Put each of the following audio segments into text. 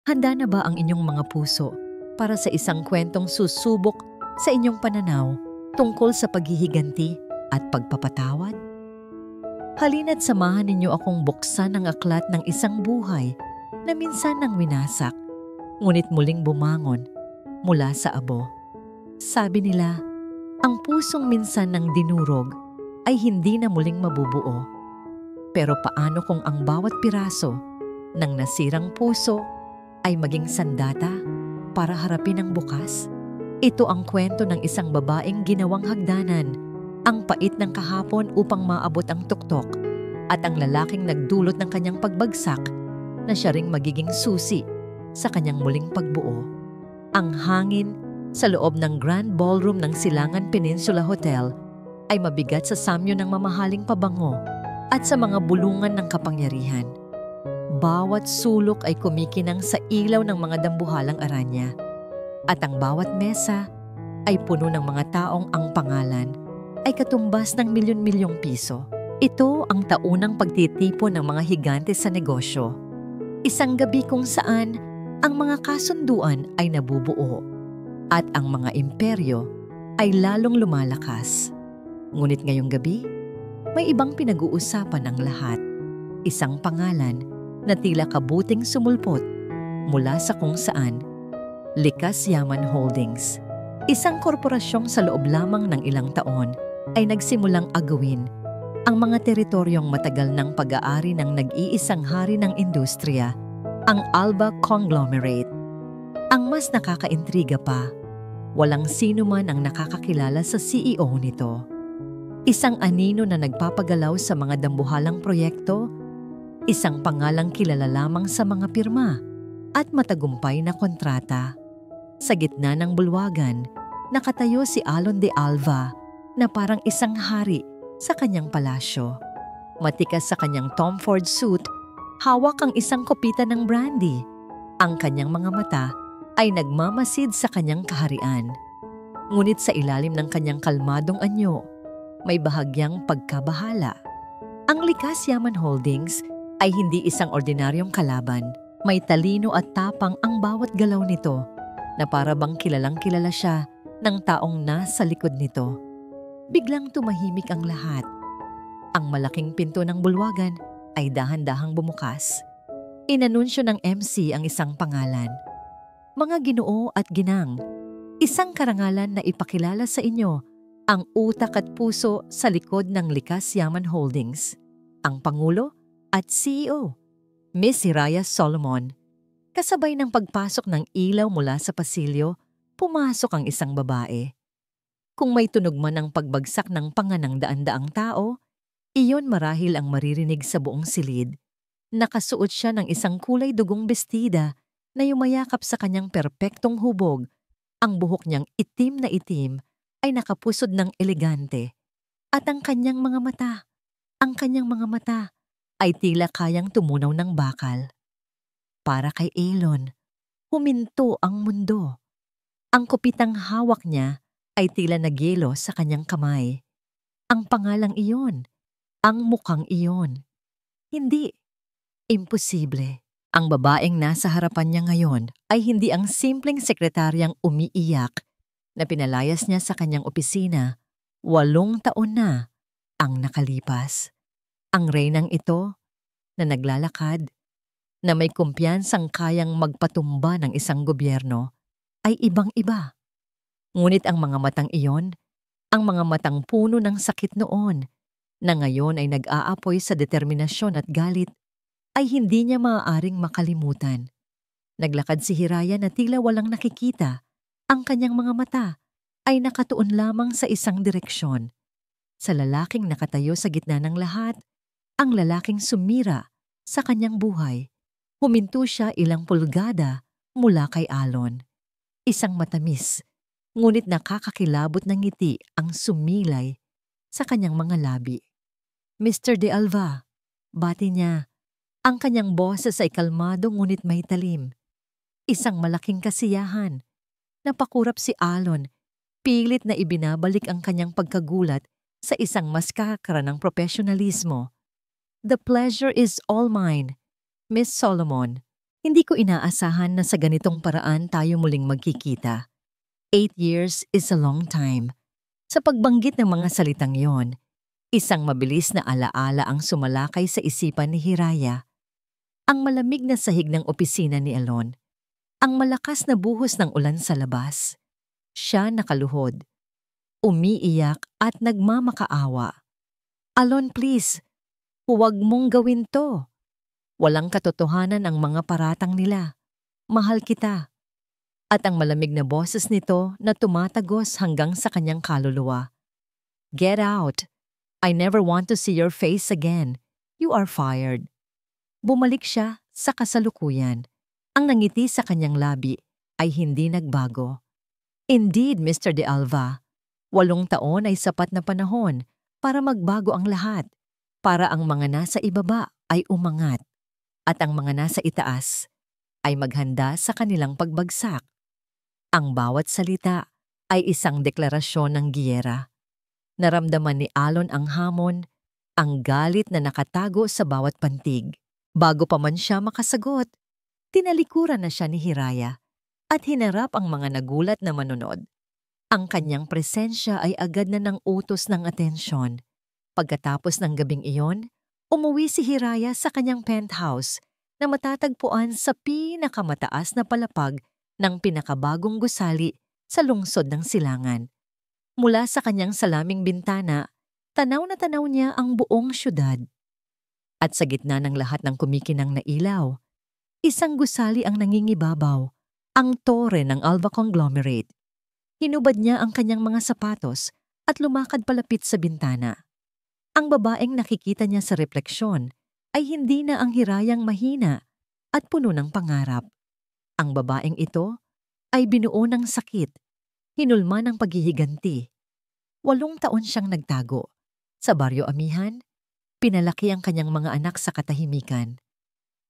Handa na ba ang inyong mga puso para sa isang kwentong susubok sa inyong pananaw tungkol sa paghihiganti at pagpapatawad? Halina't samahan ninyo akong buksan ang aklat ng isang buhay na minsan nang winasak, ngunit muling bumangon mula sa abo. Sabi nila, ang pusong minsan nang dinurog ay hindi na muling mabubuo. Pero paano kung ang bawat piraso ng nasirang puso ay maging sandata para harapin ang bukas? Ito ang kwento ng isang babaeng ginawang hagdanan, ang pait ng kahapon upang maabot ang tuktok, at ang lalaking nagdulot ng kanyang pagbagsak na siya ring magiging susi sa kanyang muling pagbuo. Ang hangin sa loob ng Grand Ballroom ng Silangan Peninsula Hotel ay mabigat sa samyo ng mamahaling pabango at sa mga bulungan ng kapangyarihan. Bawat sulok ay kumikinang sa ilaw ng mga dambuhalang aranya, at ang bawat mesa ay puno ng mga taong ang pangalan ay katumbas ng milyon-milyong piso. Ito ang taunang pagtitipon ng mga higante sa negosyo. Isang gabi kung saan ang mga kasunduan ay nabubuo at ang mga imperyo ay lalong lumalakas. Ngunit ngayong gabi, may ibang pinag-uusapan ang lahat. Isang pangalan na tila kabuting sumulpot mula sa kung saan, Likas Yaman Holdings. Isang korporasyong sa loob lamang ng ilang taon ay nagsimulang agawin ang mga teritoryong matagal ng pag-aari ng nag-iisang hari ng industriya, ang Alba Conglomerate. Ang mas nakakaintriga pa, walang sino man ang nakakakilala sa CEO nito. Isang anino na nagpapagalaw sa mga dambuhalang proyekto, isang pangalang kilala lamang sa mga pirma at matagumpay na kontrata. Sa gitna ng bulwagan, nakatayo si Alon de Alva na parang isang hari sa kanyang palasyo. Matikas sa kanyang Tom Ford suit, hawak ang isang kopita ng brandy. Ang kanyang mga mata ay nagmamasid sa kanyang kaharian. Ngunit sa ilalim ng kanyang kalmadong anyo, may bahagyang pagkabahala. Ang Likas Yaman Holdings ay hindi isang ordinaryong kalaban. May talino at tapang ang bawat galaw nito na para bang kilalang kilala siya ng taong nasa likod nito. Biglang tumahimik ang lahat. Ang malaking pinto ng bulwagan ay dahan-dahang bumukas. Inanunsyo ng MC ang isang pangalan. Mga Ginoo at Ginang, isang karangalan na ipakilala sa inyo ang utak at puso sa likod ng Likas Yaman Holdings, ang Pangulo at CEO, Miss Hiraya Solomon. Kasabay ng pagpasok ng ilaw mula sa pasilyo, pumasok ang isang babae. Kung may tunog man ang pagbagsak ng panganang daan-daang tao, iyon marahil ang maririnig sa buong silid. Nakasuot siya ng isang kulay dugong bestida na yumayakap sa kanyang perpektong hubog. Ang buhok niyang itim na itim ay nakapusod ng elegante. At ang kanyang mga mata ay tila kayang tumunaw ng bakal. Para kay Elon, huminto ang mundo. Ang kupitang hawak niya ay tila nagyelo sa kanyang kamay. Ang pangalang iyon, ang mukhang iyon. Hindi. Imposible. Ang babaeng nasa harapan niya ngayon ay hindi ang simpleng sekretaryang umiiyak na pinalayas niya sa kanyang opisina 8 taon na ang nakalipas. Ang reynang ito na naglalakad, na may kumpiyansang kayang magpatumba ng isang gobyerno, ay ibang-iba. Ngunit ang mga matang iyon, ang mga matang puno ng sakit noon, na ngayon ay nag-aapoy sa determinasyon at galit, ay hindi niya maaaring makalimutan. Naglakad si Hiraya na tila walang nakikita. Ang kanyang mga mata ay nakatuon lamang sa isang direksyon. Sa lalaking nakatayo sa gitna ng lahat, ang lalaking sumira sa kanyang buhay. Huminto siya ilang pulgada mula kay Alon. Isang matamis, ngunit nakakakilabot ng ngiti ang sumilay sa kanyang mga labi. Mr. De Alva, bati niya. Ang kanyang boses ay kalmado ngunit may talim. Isang malaking kasiyahan. Napakurap si Alon, pilit na ibinabalik ang kanyang pagkagulat sa isang mas kakaranang profesionalismo. The pleasure is all mine, Miss Solomon. Hindi ko inaasahan na sa ganitong paraan tayo muling magkikita. 8 years is a long time. Sa pagbanggit ng mga salitang yon, isang mabilis na alaala ang sumalakay sa isipan ni Hiraya. Ang malamig na sahig ng opisina ni Alon. Ang malakas na buhos ng ulan sa labas. Siya nakaluhod. Umiiyak at nagmamakaawa. Alon, please, huwag mong gawin to. Walang katotohanan ang mga paratang nila. Mahal kita. At ang malamig na boses nito na tumatagos hanggang sa kanyang kaluluwa. Get out. I never want to see your face again. You are fired. Bumalik siya sa kasalukuyan. Ang nangiti sa kanyang labi ay hindi nagbago. Indeed, Mr. De Alva, 8 taon ay sapat na panahon para magbago ang lahat, para ang mga nasa ibaba ay umangat, at ang mga nasa itaas ay maghanda sa kanilang pagbagsak. Ang bawat salita ay isang deklarasyon ng giyera. Naramdaman ni Alon ang hamon, ang galit na nakatago sa bawat pantig. Bago pa man siya makasagot, tinalikuran na siya ni Hiraya at hinarap ang mga nagulat na manunod. Ang kanyang presensya ay agad na nang utos ng atensyon. Pagkatapos ng gabing iyon, umuwi si Hiraya sa kanyang penthouse na matatagpuan sa pinakamataas na palapag ng pinakabagong gusali sa lungsod ng Silangan. Mula sa kanyang salaming bintana, tanaw na tanaw niya ang buong syudad. At sa gitna ng lahat ng kumikinang na ilaw, isang gusali ang nangingibabaw, ang tore ng Alva Conglomerate. Hinubad niya ang kanyang mga sapatos at lumakad palapit sa bintana. Ang babaeng nakikita niya sa refleksyon ay hindi na ang Hirayang mahina at puno ng pangarap. Ang babaeng ito ay binuo ng sakit, hinulma ng paghihiganti. 8 taon siyang nagtago. Sa baryo Amihan, pinalaki ang kanyang mga anak sa katahimikan,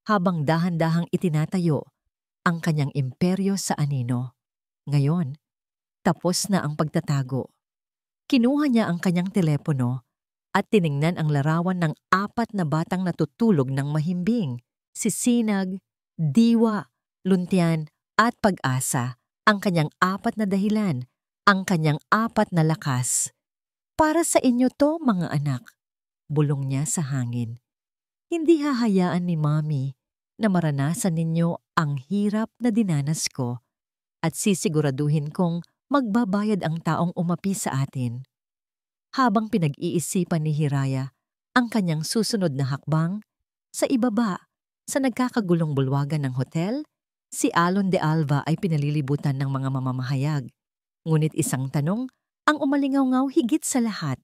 habang dahan-dahang itinatayo ang kanyang imperyo sa anino. Ngayon, tapos na ang pagtatago. Kinuha niya ang kanyang telepono at tiningnan ang larawan ng 4 na batang natutulog ng mahimbing, si Sinag, Diwa, Luntian at Pag-asa, ang kanyang 4 na dahilan, ang kanyang 4 na lakas. Para sa inyo to, mga anak, bulong niya sa hangin. Hindi hahayaan ni Mami na maranasan ninyo ang hirap na dinanas ko at sisiguraduhin kong magbabayad ang taong umapi sa atin. Habang pinag-iisipan ni Hiraya ang kanyang susunod na hakbang, sa ibaba, sa nagkakagulong bulwagan ng hotel, si Alon de Alva ay pinalilibutan ng mga mamamahayag. Ngunit isang tanong ang umalingaw-ngaw higit sa lahat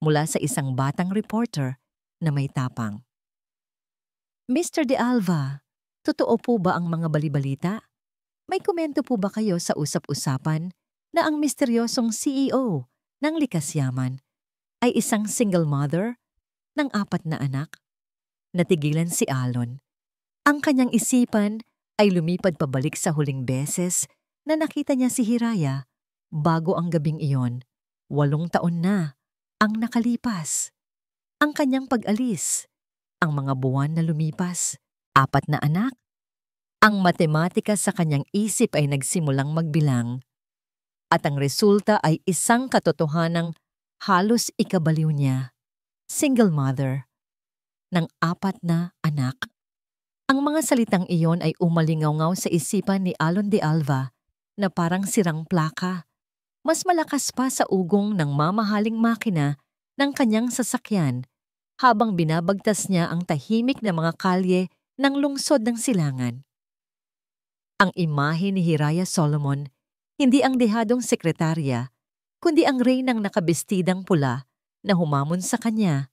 mula sa isang batang reporter na may tapang. Mr. de Alva, totoo po ba ang mga balibalita? May komento po ba kayo sa usap-usapan na ang misteryosong CEO ng Likas Yaman ay isang single mother ng 4 na anak? Natigilan si Alon. Ang kanyang isipan ay lumipad pabalik sa huling beses na nakita niya si Hiraya bago ang gabing iyon. 8 taon na ang nakalipas. Ang kanyang pag-alis, ang mga buwan na lumipas, 4 na anak. Ang matematika sa kanyang isip ay nagsimulang magbilang. At ang resulta ay isang katotohanang halos ikabaliw niya. Single mother ng 4 na anak. Ang mga salitang iyon ay umalingaw-ngaw sa isipan ni Alon de Alva na parang sirang plaka. Mas malakas pa sa ugong ng mamahaling makina ng kanyang sasakyan habang binabagtas niya ang tahimik na mga kalye ng lungsod ng Silangan. Ang imahe ni Hiraya Solomon, hindi ang dehadong sekretarya, kundi ang reynang nakabestidang pula na humamon sa kanya,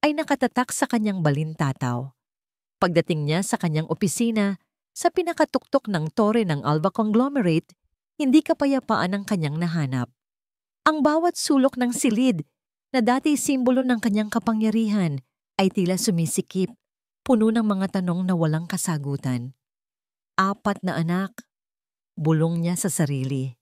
ay nakatatak sa kanyang balintataw. Pagdating niya sa kanyang opisina, sa pinakatuktok ng tore ng Alva Conglomerate, hindi kapayapaan ang kanyang nahanap. Ang bawat sulok ng silid na dati simbolo ng kanyang kapangyarihan ay tila sumisikip, puno ng mga tanong na walang kasagutan. 4 na anak, bulong niya sa sarili.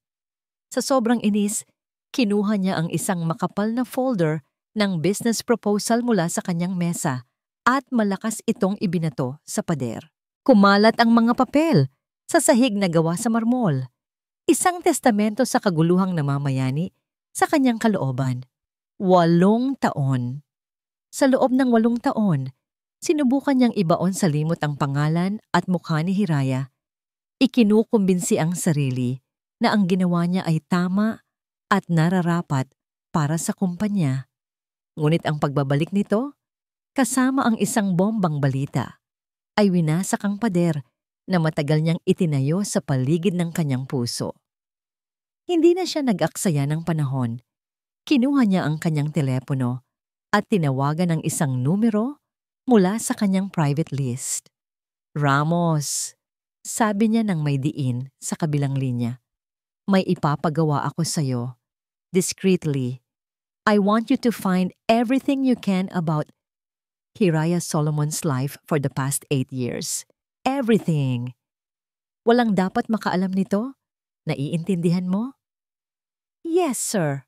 Sa sobrang inis, kinuha niya ang isang makapal na folder ng business proposal mula sa kanyang mesa at malakas itong ibinato sa pader. Kumalat ang mga papel sa sahig na gawa sa marmol. Isang testamento sa kaguluhang namamayani sa kanyang kalooban. 8 taon. Sa loob ng 8 taon, sinubukan niyang ibaon sa limot ang pangalan at mukha ni Hiraya. Ikinukumbinsi ang sarili na ang ginawa niya ay tama at nararapat para sa kumpanya. Ngunit ang pagbabalik nito, kasama ang isang bombang balita, ay winasak ang pader na matagal niyang itinayo sa paligid ng kanyang puso. Hindi na siya nag-aksaya ng panahon. Kinuha niya ang kanyang telepono at tinawagan ng isang numero mula sa kanyang private list. Ramos, sabi niya nang may diin sa kabilang linya. May ipapagawa ako sa'yo. Discreetly. I want you to find everything you can about Hiraya Solomon's life for the past 8 years. Everything. Walang dapat makaalam nito? Naiintindihan mo? Yes, sir.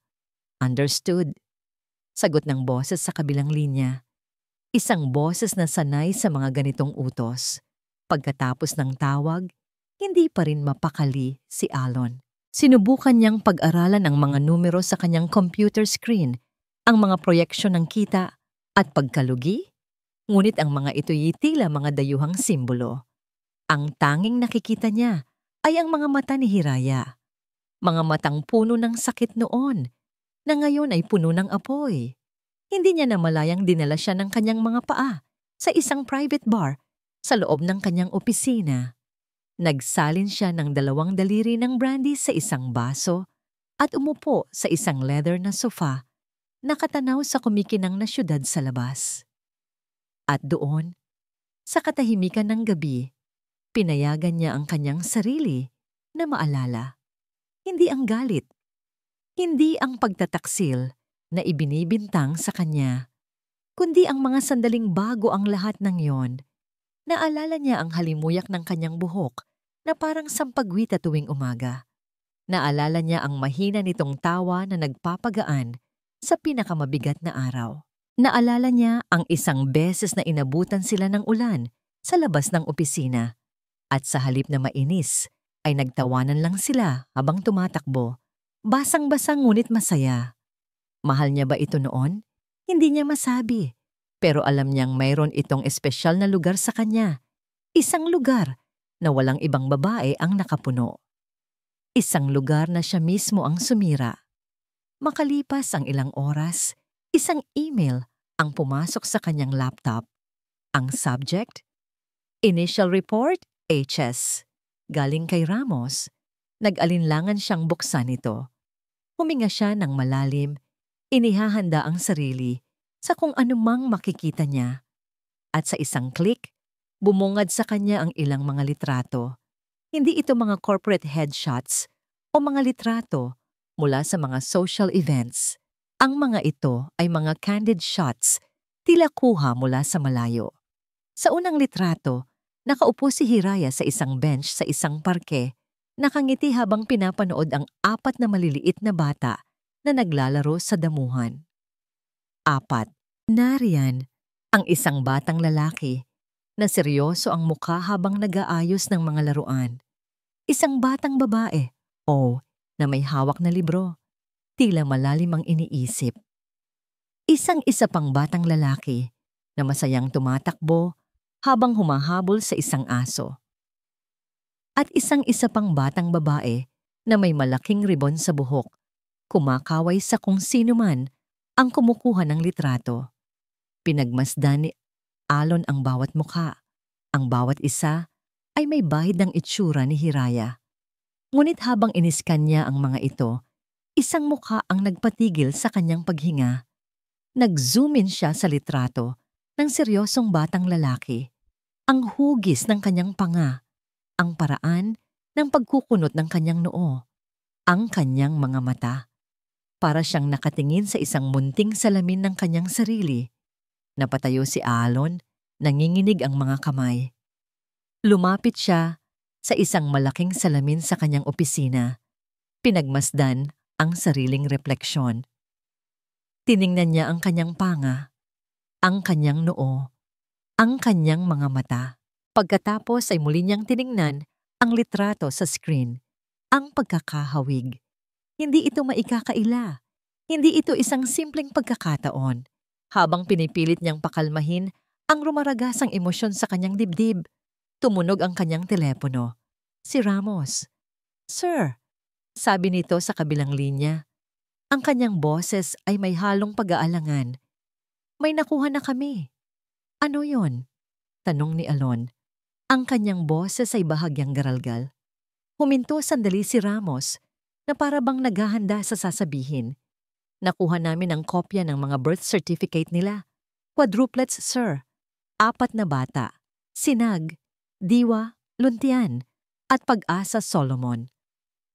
Understood. Sagot ng boses sa kabilang linya. Isang boses na sanay sa mga ganitong utos. Pagkatapos ng tawag, hindi pa rin mapakali si Alon. Sinubukan niyang pag-aralan ang mga numero sa kanyang computer screen, ang mga proyeksyon ng kita at pagkalugi. Ngunit ang mga ito'y tila mga dayuhang simbolo. Ang tanging nakikita niya ay ang mga mata ni Hiraya. Mga matang puno ng sakit noon, na ngayon ay puno ng apoy. Hindi niya namalayang dinala siya ng kanyang mga paa sa isang private bar sa loob ng kanyang opisina. Nagsalin siya ng 2 daliri ng brandy sa isang baso at umupo sa isang leather na sofa, nakatanaw sa kumikinang na syudad sa labas. At doon, sa katahimikan ng gabi, pinayagan niya ang kanyang sarili na maalala. Hindi ang galit, hindi ang pagtataksil na ibinibintang sa kanya, kundi ang mga sandaling bago ang lahat ng yon. Naalala niya ang halimuyak ng kanyang buhok na parang sampagwita tuwing umaga. Naalala niya ang mahina nitong tawa na nagpapagaan sa pinakamabigat na araw. Naalala niya ang isang beses na inabutan sila ng ulan sa labas ng opisina at sa halip na mainis ay nagtawanan lang sila habang tumatakbo. Basang-basang ngunit masaya. Mahal niya ba ito noon? Hindi niya masabi. Pero alam niyang mayroon itong espesyal na lugar sa kanya. Isang lugar na walang ibang babae ang nakapuno. Isang lugar na siya mismo ang sumira. Makalipas ang ilang oras, isang email ang pumasok sa kanyang laptop. Ang subject? Initial report, HS. Galing kay Ramos. Nag-alinlangan siyang buksan ito. Huminga siya ng malalim, inihahanda ang sarili sa kung anumang makikita niya. At sa isang click, bumungad sa kanya ang ilang mga litrato. Hindi ito mga corporate headshots o mga litrato mula sa mga social events. Ang mga ito ay mga candid shots, tila kuha mula sa malayo. Sa unang litrato, nakaupo si Hiraya sa isang bench sa isang parke, nakangiti habang pinapanood ang 4 na maliliit na bata na naglalaro sa damuhan. 4. Nariyan ang isang batang lalaki na seryoso ang mukha habang nag-aayos ng mga laruan. Isang batang babae, na may hawak na libro, tila malalim ang iniisip. Isang-isa pang batang lalaki na masayang tumatakbo habang humahabol sa isang aso. At isang-isa pang batang babae na may malaking ribon sa buhok, kumakaway sa kung sino man ang kumukuha ng litrato. Pinagmasdan ni Alon ang bawat mukha. Ang bawat isa ay may bahid ng itsura ni Hiraya. Ngunit habang iniskan niya ang mga ito, isang mukha ang nagpatigil sa kanyang paghinga. Nag-zoom in siya sa litrato ng seryosong batang lalaki. Ang hugis ng kanyang panga, ang paraan ng pagkukunot ng kanyang noo, ang kanyang mga mata. Para siyang nakatingin sa isang munting salamin ng kanyang sarili. Napatayo si Alon, nanginginig ang mga kamay. Lumapit siya sa isang malaking salamin sa kanyang opisina. Pinagmasdan ang sariling refleksyon. Tiningnan niya ang kanyang panga, ang kanyang noo, ang kanyang mga mata. Pagkatapos ay muli niyang tiningnan ang litrato sa screen. Ang pagkakahawig. Hindi ito maikakaila. Hindi ito isang simpleng pagkakataon. Habang pinipilit niyang pakalmahin ang rumaragasang emosyon sa kanyang dibdib, tumunog ang kanyang telepono. Si Ramos. "Sir," sabi nito sa kabilang linya. Ang kanyang boses ay may halong pag-aalangan. "May nakuha na kami." "Ano yon?" tanong ni Alon. Ang kanyang boses ay bahagyang garalgal. Huminto sandali si Ramos na para bang naghahanda sa sasabihin. "Nakuha namin ang kopya ng mga birth certificate nila. Quadruplets, sir. 4 na bata. Sinag, Diwa, Luntian, at Pag-asa Solomon."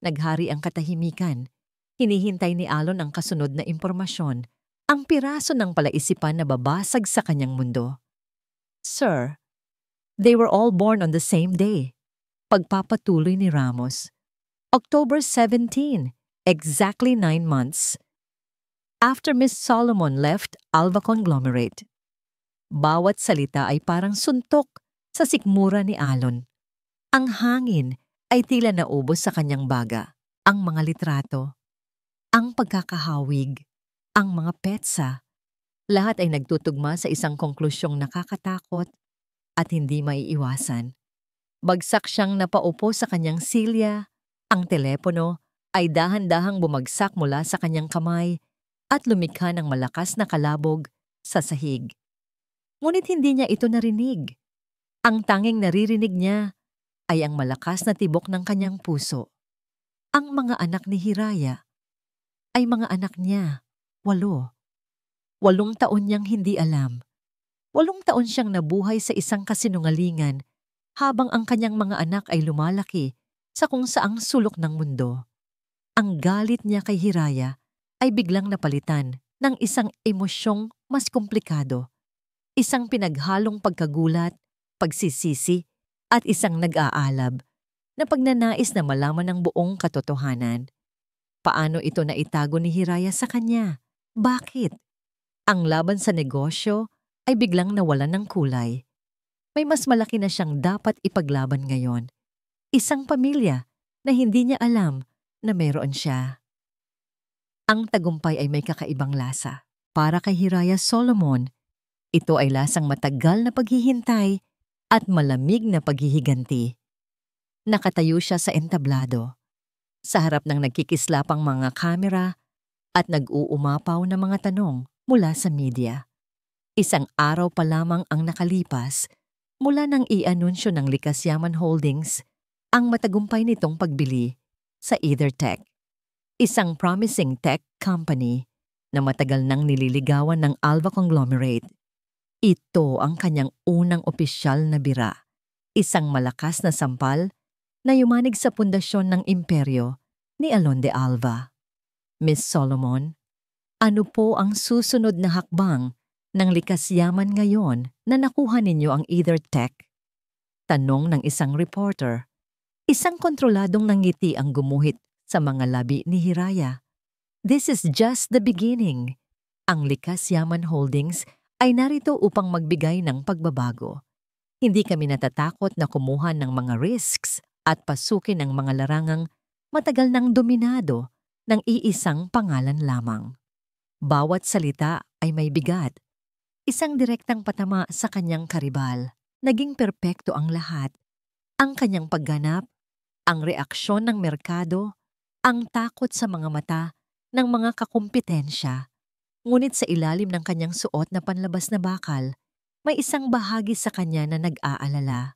Naghari ang katahimikan. Hinihintay ni Alon ang kasunod na impormasyon, ang piraso ng palaisipan na babasag sa kanyang mundo. "Sir, they were all born on the same day." Pagpapatuloy ni Ramos. "October 17, exactly 9 months. After Miss Solomon left Alva Conglomerate." Bawat salita ay parang suntok sa sikmura ni Alon. Ang hangin ay tila naubos sa kanyang baga. Ang mga litrato, ang pagkakahawig, ang mga petsa, lahat ay nagtutugma sa isang konklusyong nakakatakot at hindi maiiwasan. Bagsak siyang napaupo sa kanyang silya, ang telepono ay dahan-dahang bumagsak mula sa kanyang kamay at lumikha ng malakas na kalabog sa sahig. Ngunit hindi niya ito narinig. Ang tanging naririnig niya ay ang malakas na tibok ng kanyang puso. Ang mga anak ni Hiraya ay mga anak niya, 8. 8 taon niyang hindi alam. 8 taon siyang nabuhay sa isang kasinungalingan habang ang kanyang mga anak ay lumalaki sa kung saang sulok ng mundo. Ang galit niya kay Hiraya ay biglang napalitan ng isang emosyong mas komplikado. Isang pinaghalong pagkagulat, pagsisisi, at isang nag-aalab na pagnanais na malaman ang buong katotohanan. Paano ito naitago ni Hiraya sa kanya? Bakit? Ang laban sa negosyo ay biglang nawalan ng kulay. May mas malaki na siyang dapat ipaglaban ngayon. Isang pamilya na hindi niya alam na meron siya. Ang tagumpay ay may kakaibang lasa. Para kay Hiraya Solomon, ito ay lasang matagal na paghihintay at malamig na paghihiganti. Nakatayo siya sa entablado, sa harap ng nagkikislapang mga kamera at nag-uumapaw na mga tanong mula sa media. Isang araw pa lamang ang nakalipas mula nang i-anunsyo ng Likas Yaman Holdings ang matagumpay nitong pagbili sa EtherTech, isang promising tech company na matagal nang nililigawan ng Alva Conglomerate. Ito ang kanyang unang opisyal na bira, isang malakas na sampal na yumanig sa pundasyon ng imperyo ni Alon de Alva. "Miss Solomon, ano po ang susunod na hakbang ng Likas Yaman ngayon na nakuha ninyo ang EtherTech?" Tanong ng isang reporter. Isang kontroladong nangiti ang gumuhit sa mga labi ni Hiraya. "This is just the beginning. Ang Likas Yaman Holdings ay narito upang magbigay ng pagbabago. Hindi kami natatakot na kumuha ng mga risks at pasukin ang mga larangang matagal nang dominado ng iisang pangalan lamang." Bawat salita ay may bigat. Isang direktang patama sa kanyang karibal. Naging perpekto ang lahat. Ang kanyang pagganap, ang reaksyon ng merkado, ang takot sa mga mata ng mga kakumpetensya. Ngunit sa ilalim ng kanyang suot na panlabas na bakal, may isang bahagi sa kanya na nag-aalala.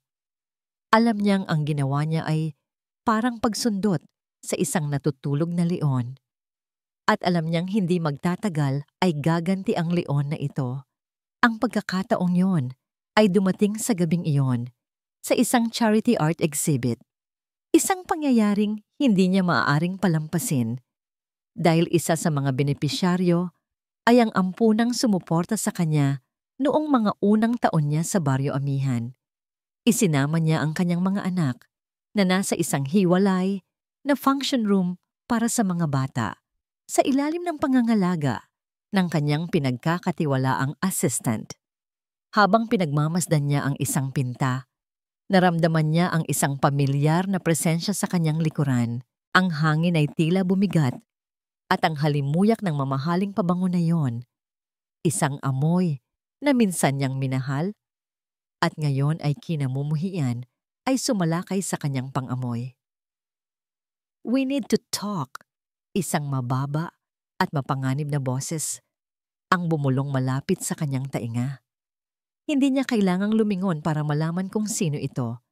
Alam niyang ang ginawa niya ay parang pagsundot sa isang natutulog na leon. At alam niyang hindi magtatagal ay gaganti ang leon na ito. Ang pagkakataong yon ay dumating sa gabing iyon sa isang charity art exhibit. Isang pangyayaring hindi niya maaaring palampasin dahil isa sa mga benepisyaryo ay ang ampunang sumuporta sa kanya noong mga unang taon niya sa Baryo Amihan. Isinama niya ang kanyang mga anak na nasa isang hiwalay na function room para sa mga bata sa ilalim ng pangangalaga ng kanyang pinagkakatiwalaang assistant. Habang pinagmamasdan niya ang isang pinta, Naramdaman niya ang isang pamilyar na presensya sa kanyang likuran. Ang hangin ay tila bumigat at ang halimuyak ng mamahaling pabango na yon, isang amoy na minsan niyang minahal at ngayon ay kinamumuhian, ay sumalakay sa kanyang pangamoy. "We need to talk," isang mababa at mapanganib na boses ang bumulong malapit sa kanyang tainga. Hindi niya kailangang lumingon para malaman kung sino ito.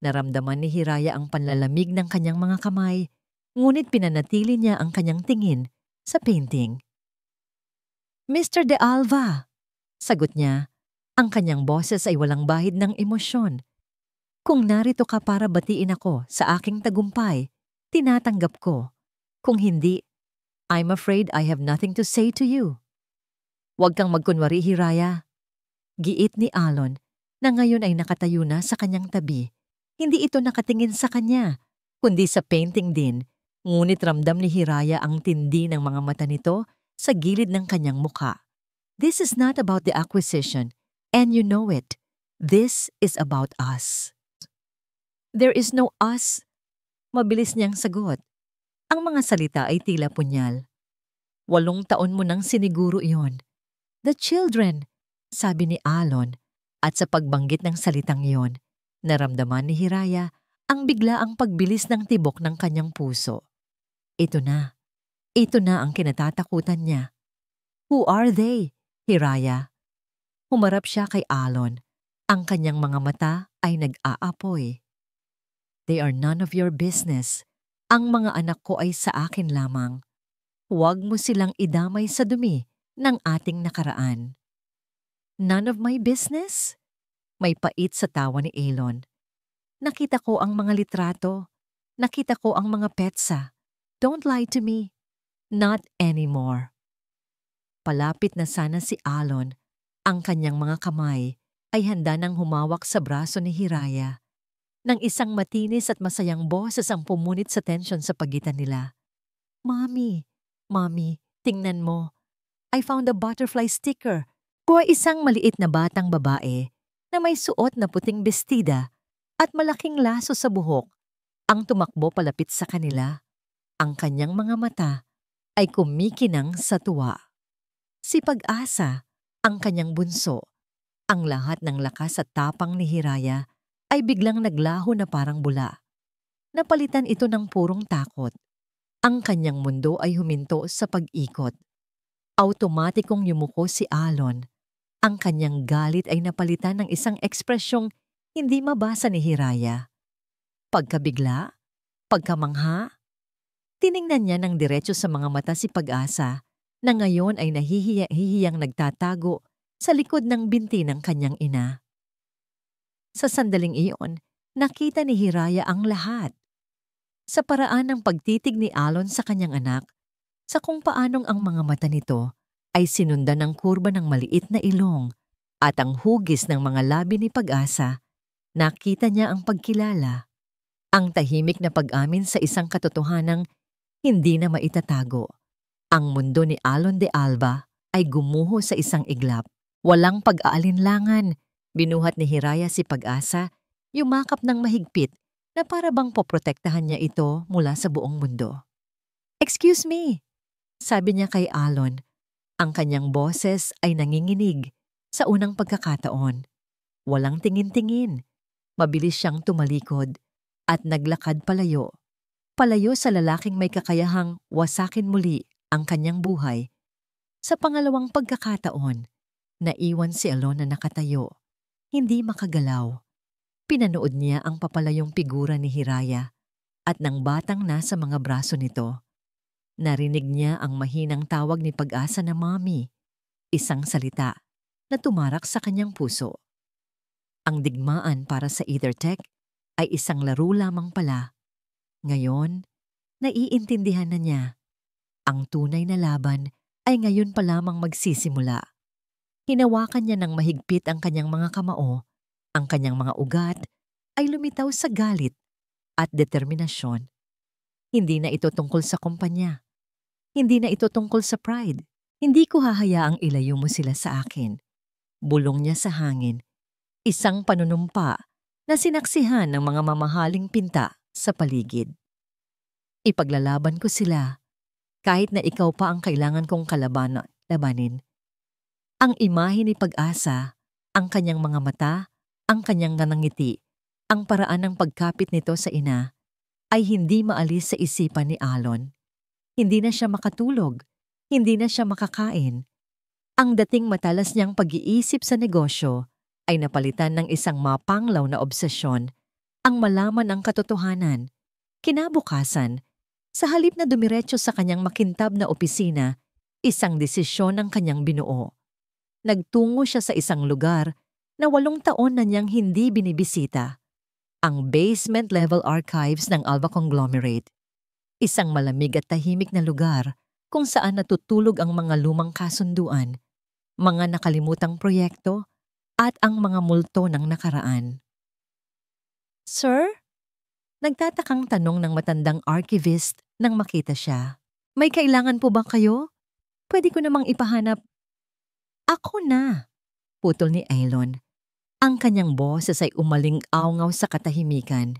Naramdaman ni Hiraya ang panlalamig ng kanyang mga kamay, ngunit pinanatili niya ang kanyang tingin sa painting. "Mr. De Alva," sagot niya. Ang kanyang boses ay walang bahid ng emosyon. "Kung narito ka para batiin ako sa aking tagumpay, tinatanggap ko. Kung hindi, I'm afraid I have nothing to say to you." "Huwag kang magkunwari, Hiraya," giit ni Alon, na ngayon ay nakatayo na sa kanyang tabi. Hindi ito nakatingin sa kanya, kundi sa painting din, ngunit ramdam ni Hiraya ang tindi ng mga mata nito sa gilid ng kanyang mukha. "This is not about the acquisition, and you know it. This is about us." "There is no us," mabilis niyang sagot. Ang mga salita ay tila punyal. 8 taon mo nang siniguro iyon. "The children," sabi ni Alon, at sa pagbanggit ng salitang iyon, naramdaman ni Hiraya ang biglaang pagbilis ng tibok ng kanyang puso. Ito na ang kinatatakutan niya. "Who are they, Hiraya?" Humarap siya kay Alon. Ang kanyang mga mata ay nag-aapoy. "They are none of your business. Ang mga anak ko ay sa akin lamang. Huwag mo silang idamay sa dumi ng ating nakaraan." "None of my business?" May pait sa tawa ni Alon. "Nakita ko ang mga litrato. Nakita ko ang mga petsa. Don't lie to me. Not anymore." Palapit na sana si Alon. Ang kanyang mga kamay ay handa nang humawak sa braso ni Hiraya. Nang isang matinis at masayang boses ang pumunit sa tensyon sa pagitan nila. Mami, tingnan mo. I found a butterfly sticker." Kuha isang maliit na batang babae na may suot na puting bestida at malaking laso sa buhok ang tumakbo palapit sa kanila. Ang kanyang mga mata ay kumikinang sa tuwa. Si Pag-asa, ang kanyang bunso. Ang lahat ng lakas at tapang ni Hiraya ay biglang naglaho na parang bula. Napalitan ito ng purong takot. Ang kanyang mundo ay huminto sa pag-ikot. Automatikong yumuko si Alon. Ang kanyang galit ay napalitan ng isang ekspresyong hindi mabasa ni Hiraya. Pagkabigla, pagkamangha. Tiningnan niya ng diretso sa mga mata si Pag-asa na ngayon ay nahihiyang nagtatago sa likod ng binti ng kanyang ina. Sa sandaling iyon, nakita ni Hiraya ang lahat. Sa paraan ng pagtitig ni Alon sa kanyang anak, sa kung paanong ang mga mata nito ay sinundan ng kurba ng maliit na ilong at ang hugis ng mga labi ni Pag-asa, nakita niya ang pagkilala. Ang tahimik na pag-amin sa isang katotohanang hindi na maitatago. Ang mundo ni Alon de Alva ay gumuho sa isang iglap. Walang pag-aalinlangan, binuhat ni Hiraya si Pag-asa, yumakap ng mahigpit na para bang poprotektahan niya ito mula sa buong mundo. "Excuse me," sabi niya kay Alon. Ang kanyang boses ay nanginginig sa unang pagkakataon. Walang tingin-tingin. Mabilis siyang tumalikod at naglakad palayo. Palayo sa lalaking may kakayahang wasakin muli ang kanyang buhay. Sa pangalawang pagkakataon, naiwan si Alon na nakatayo, hindi makagalaw. Pinanood niya ang papalayong figura ni Hiraya at ng batang nasa mga braso nito. Narinig niya ang mahinang tawag ni Pag-asa na mami, isang salita na tumarak sa kanyang puso. Ang digmaan para sa EtherTech ay isang laro lamang pala. Ngayon, naiintindihan na niya. Ang tunay na laban ay ngayon pa lamang magsisimula. Hinawakan niya ng mahigpit ang kanyang mga kamao. Ang kanyang mga ugat ay lumitaw sa galit at determinasyon. Hindi na ito tungkol sa kumpanya. Hindi na ito tungkol sa pride. Hindi ko hahayaang ilayo mo sila sa akin. Bulong niya sa hangin. Isang panunumpa na sinaksihan ng mga mamahaling pinta sa paligid. Ipaglalaban ko sila kahit na ikaw pa ang kailangan kong labanin. Ang imahe ni Pag-asa, ang kanyang mga mata, ang kanyang ngiti, ang paraan ng pagkapit nito sa ina ay hindi maalis sa isipan ni Alon. Hindi na siya makatulog, hindi na siya makakain. Ang dating matalas niyang pag-iisip sa negosyo ay napalitan ng isang mapanglaw na obsesyon, ang malaman ang katotohanan. Kinabukasan, sa halip na dumiretso sa kanyang makintab na opisina, isang desisyon ang kanyang binuo. Nagtungo siya sa isang lugar na 8 taon na niyang hindi binibisita, ang basement-level archives ng Alba Conglomerate. Isang malamig at tahimik na lugar kung saan natutulog ang mga lumang kasunduan, mga nakalimutang proyekto, at ang mga multo ng nakaraan. "Sir?" Nagtatakang tanong ng matandang archivist nang makita siya. "May kailangan po ba kayo? Pwede ko namang ipahanap." "Ako na," putol ni Aylon. Ang kanyang boses ay umaling-awngaw sa katahimikan.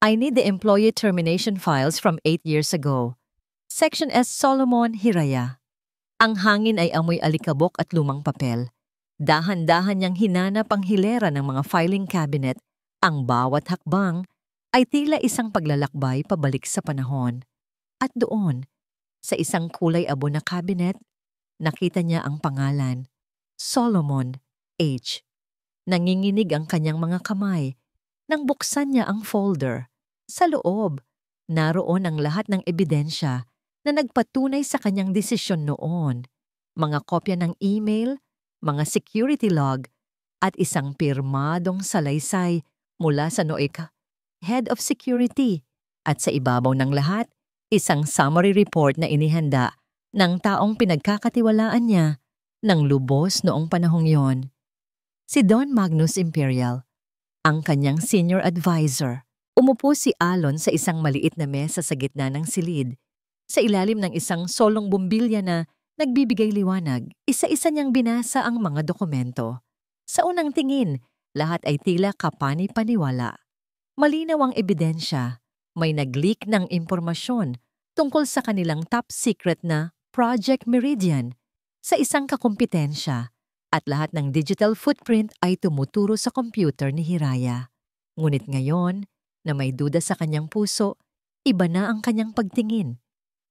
"I need the employee termination files from 8 years ago. Section S. Solomon Hiraya." Ang hangin ay amoy alikabok at lumang papel. Dahan-dahan niyang hinanap ang hilera ng mga filing cabinet. Ang bawat hakbang ay tila isang paglalakbay pabalik sa panahon. At doon, sa isang kulay abo na cabinet, nakita niya ang pangalan, Solomon H. Nanginginig ang kanyang mga kamay. Nang buksan niya ang folder, sa loob, naroon ang lahat ng ebidensya na nagpatunay sa kanyang desisyon noon. Mga kopya ng email, mga security log, at isang pirmadong salaysay mula sa NOIC Head of Security. At sa ibabaw ng lahat, isang summary report na inihanda ng taong pinagkakatiwalaan niya ng lubos noong panahong yon. Si Don Magnus Imperial, ang kanyang senior advisor. Umupo si Alon sa isang maliit na mesa sa gitna ng silid, sa ilalim ng isang solong bumbilya na nagbibigay liwanag. Isa-isa niyang binasa ang mga dokumento. Sa unang tingin, lahat ay tila kapani-paniwala. Malinaw ang ebidensya, may nag-leak ng impormasyon tungkol sa kanilang top secret na Project Meridian sa isang kakumpetensya, at lahat ng digital footprint ay tumuturo sa computer ni Hiraya. Ngunit ngayon, na may duda sa kanyang puso, iba na ang kanyang pagtingin.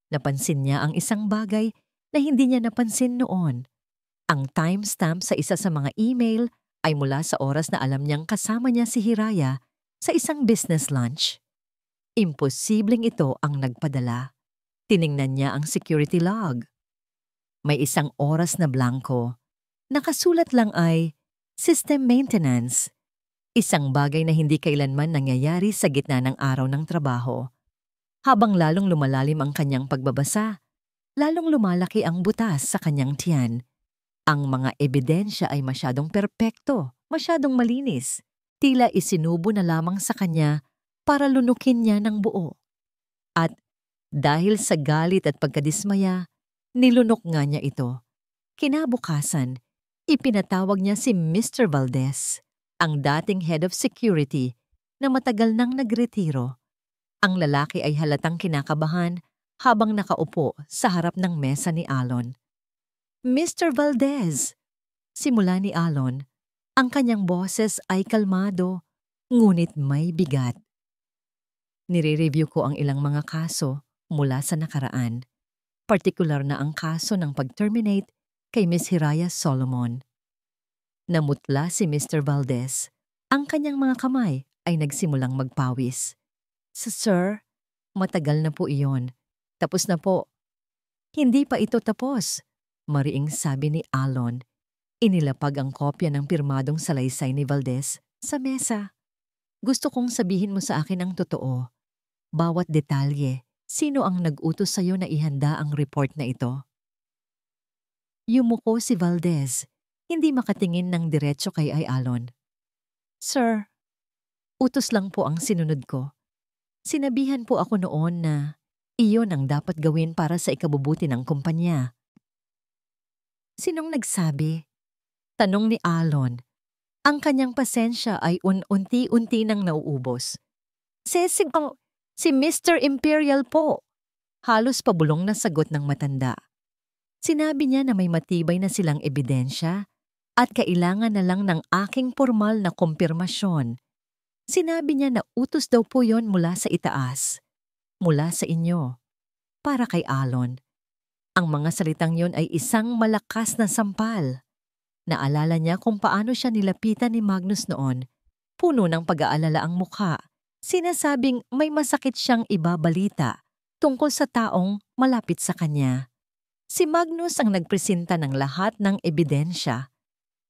Napansin niya ang isang bagay na hindi niya napansin noon. Ang timestamp sa isa sa mga email ay mula sa oras na alam niyang kasama niya si Hiraya sa isang business lunch. Imposibleng ito ang nagpadala. Tiningnan niya ang security log. May isang oras na blanko. Nakasulat lang ay system maintenance. Isang bagay na hindi kailanman nangyayari sa gitna ng araw ng trabaho. Habang lalong lumalalim ang kanyang pagbabasa, lalong lumalaki ang butas sa kanyang tiyan. Ang mga ebidensya ay masyadong perpekto, masyadong malinis. Tila isinubo na lamang sa kanya para lunukin niya ng buo. At dahil sa galit at pagkadismaya, nilunok nga niya ito. Kinabukasan, ipinatawag niya si Mr. Valdez, ang dating head of security na matagal nang nagretiro. Ang lalaki ay halatang kinakabahan habang nakaupo sa harap ng mesa ni Alon. "Mr. Valdez," simula ni Alon. Ang kanyang boses ay kalmado, ngunit may bigat. "Nire-review ko ang ilang mga kaso mula sa nakaraan. Partikular na ang kaso ng pag-terminate kay Miss Hiraya Solomon." Namutla si Mr. Valdez. Ang kanyang mga kamay ay nagsimulang magpawis. Sir, matagal na po iyon. Tapos na po." "Hindi pa ito tapos," mariing sabi ni Alon. Inilapag ang kopya ng pirmadong salaysay ni Valdez sa mesa. "Gusto kong sabihin mo sa akin ang totoo. Bawat detalye, sino ang nag-utos sa'yo na ihanda ang report na ito?" Yumuko si Valdez, hindi makatingin ng diretso kay Alon. "Sir, utos lang po ang sinunod ko. Sinabihan po ako noon na iyon ang dapat gawin para sa ikabubuti ng kumpanya." "Sinong nagsabi?" tanong ni Alon. Ang kanyang pasensya ay unti-unti nang nauubos. Si Mr. Imperial po. Halos pabulong na sagot ng matanda. Sinabi niya na may matibay na silang ebidensya at kailangan na lang ng aking formal na kumpirmasyon. Sinabi niya na utos daw po yon mula sa itaas, mula sa inyo, para kay Alon. Ang mga salitang yon ay isang malakas na sampal. Naalala niya kung paano siya nilapitan ni Magnus noon. Puno ng pag-aalala ang mukha. Sinasabing may masakit siyang ibabalita tungkol sa taong malapit sa kanya. Si Magnus ang nagpresenta ng lahat ng ebidensya.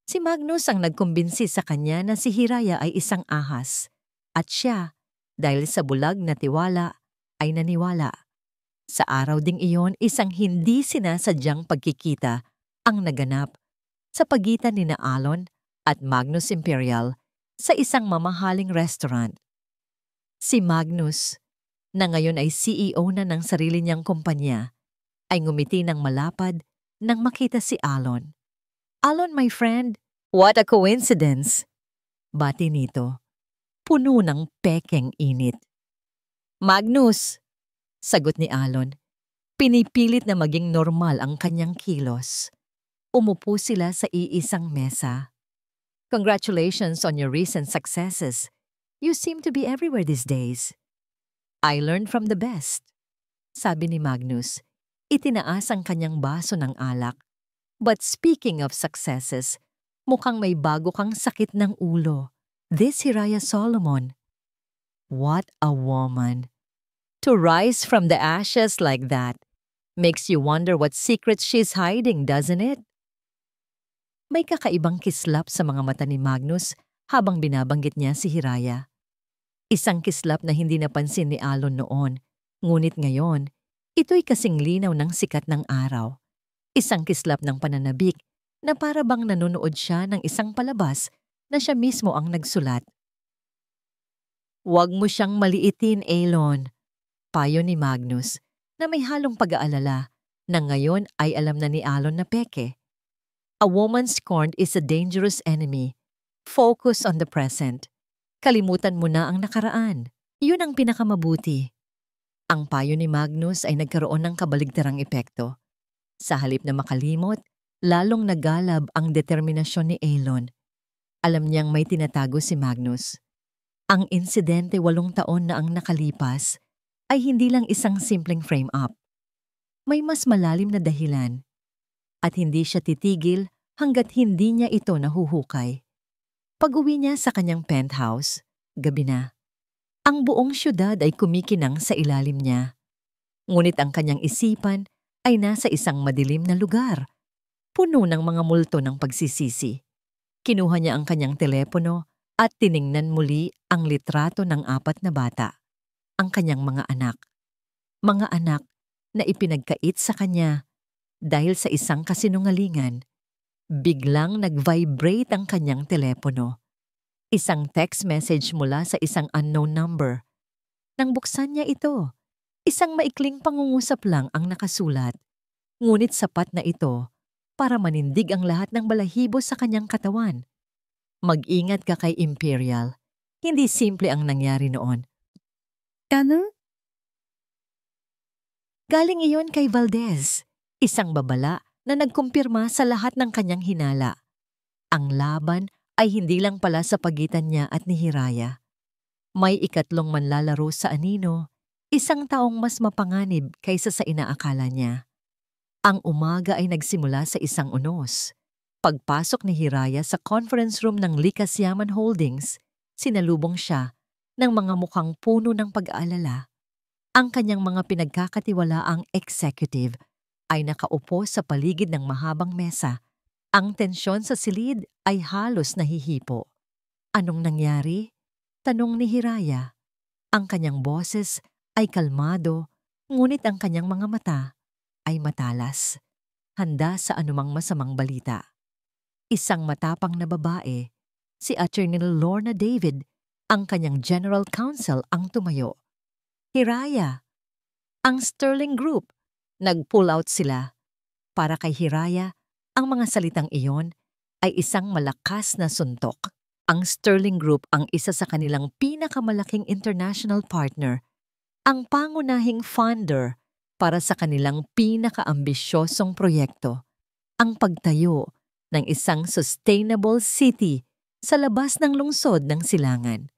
Si Magnus ang nagkumbinsi sa kanya na si Hiraya ay isang ahas. At siya, dahil sa bulag na tiwala, ay naniwala. Sa araw ding iyon, isang hindi sinasadyang pagkikita ang naganap sa pagitan ni na Alon at Magnus Imperial sa isang mamahaling restaurant. Si Magnus, na ngayon ay CEO na ng sarili niyang kumpanya, ay ngumiti ng malapad nang makita si Alon. "Alon, my friend, what a coincidence!" Bati nito, puno ng pekeng init. "Magnus," sagot ni Alon, pinipilit na maging normal ang kanyang kilos. Umupo sila sa iisang mesa. "Congratulations on your recent successes. You seem to be everywhere these days." "I learned from the best," sabi ni Magnus. Itinaas ang kanyang baso ng alak. "But speaking of successes, mukhang may bago kang sakit ng ulo. This Hiraya Solomon. What a woman. To rise from the ashes like that makes you wonder what secrets she's hiding, doesn't it?" May kakaibang kislap sa mga mata ni Magnus habang binabanggit niya si Hiraya. Isang kislap na hindi napansin ni Alon noon, ngunit ngayon, ito'y kasing linaw ng sikat ng araw. Isang kislap ng pananabik na para bang nanonood siya ng isang palabas na siya mismo ang nagsulat. "Huwag mo siyang maliitin, Alon," payo ni Magnus na may halong pag-aalala na ngayon ay alam na ni Alon na peke. "A woman scorned is a dangerous enemy. Focus on the present. Kalimutan mo na ang nakaraan. Yun ang pinakamabuti." Ang payo ni Magnus ay nagkaroon ng kabaligtarang epekto. Sa halip na makalimot, lalong nagalab ang determinasyon ni Alon. Alam niyang may tinatago si Magnus. Ang insidente 8 taon na ang nakalipas ay hindi lang isang simpleng frame-up. May mas malalim na dahilan. At hindi siya titigil hanggat hindi niya ito nahuhukay. Pag-uwi niya sa kanyang penthouse, gabi na. Ang buong syudad ay kumikinang sa ilalim niya. Ngunit ang kanyang isipan ay nasa isang madilim na lugar, puno ng mga multo ng pagsisisi. Kinuha niya ang kanyang telepono at tiningnan muli ang litrato ng 4 na bata, ang kanyang mga anak. Mga anak na ipinagkait sa kanya dahil sa isang kasinungalingan. Biglang nag-vibrate ang kanyang telepono. Isang text message mula sa isang unknown number. Nang buksan niya ito, isang maikling pangungusap lang ang nakasulat. Ngunit sapat na ito para manindig ang lahat ng balahibo sa kanyang katawan. "Mag-ingat ka kay Imperial. Hindi simple ang nangyari noon." "Ano?" Galing iyon kay Valdez, isang babala na nagkumpirma sa lahat ng kanyang hinala. Ang laban ay hindi lang pala sa pagitan niya at ni Hiraya. May ikatlong manlalaro sa anino, isang taong mas mapanganib kaysa sa inaakala niya. Ang umaga ay nagsimula sa isang unos. Pagpasok ni Hiraya sa conference room ng Likas Yaman Holdings, sinalubong siya ng mga mukhang puno ng pag-aalala. Ang kanyang mga pinagkakatiwalaang executive ay nakaupo sa paligid ng mahabang mesa. Ang tensyon sa silid ay halos nahihipo. "Anong nangyari?" tanong ni Hiraya. Ang kanyang boses ay kalmado, ngunit ang kanyang mga mata ay matalas, handa sa anumang masamang balita. Isang matapang na babae, si Attorney Lorna David, ang kanyang general counsel, ang tumayo. "Hiraya, ang Sterling Group." Nag-pull out sila. Para kay Hiraya, ang mga salitang iyon ay isang malakas na suntok. Ang Sterling Group ang isa sa kanilang pinakamalaking international partner, ang pangunahing funder para sa kanilang pinakaambisyosong proyekto, ang pagtayo ng isang sustainable city sa labas ng lungsod ng Silangan.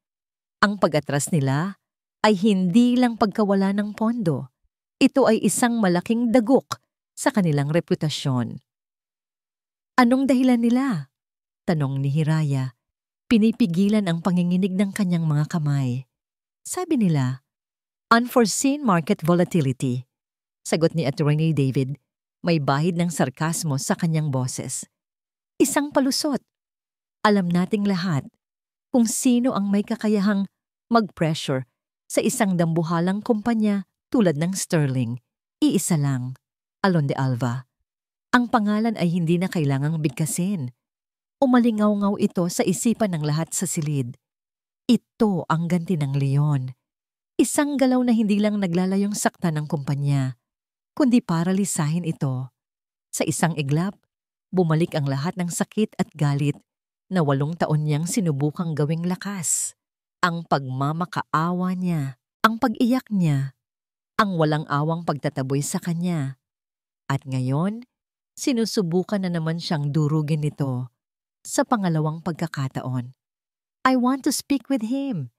Ang pag-atras nila ay hindi lang pagkawala ng pondo. Ito ay isang malaking dagok sa kanilang reputasyon. Anong dahilan nila? Tanong ni Hiraya. Pinipigilan ang panginginig ng kanyang mga kamay. Sabi nila, unforeseen market volatility. Sagot ni Attorney David, may bahid ng sarkasmo sa kanyang boses. Isang palusot. Alam nating lahat kung sino ang may kakayahang mag-pressure sa isang dambuhalang kumpanya tulad ng Sterling. Iisa lang, Alon de Alva. Ang pangalan ay hindi na kailangang bigkasin. Umalingaw-ngaw ito sa isipan ng lahat sa silid. Ito ang ganti ng leon. Isang galaw na hindi lang naglalayong sakta ng kumpanya, kundi paralisahin ito. Sa isang iglap, bumalik ang lahat ng sakit at galit na 8 taon niyang sinubukang gawing lakas. Ang pagmamakaawa niya, ang pag-iyak niya, ang walang awang pagtataboy sa kanya. At ngayon, sinusubukan na naman siyang durugin nito. Sa pangalawang pagkakataon, I want to speak with him,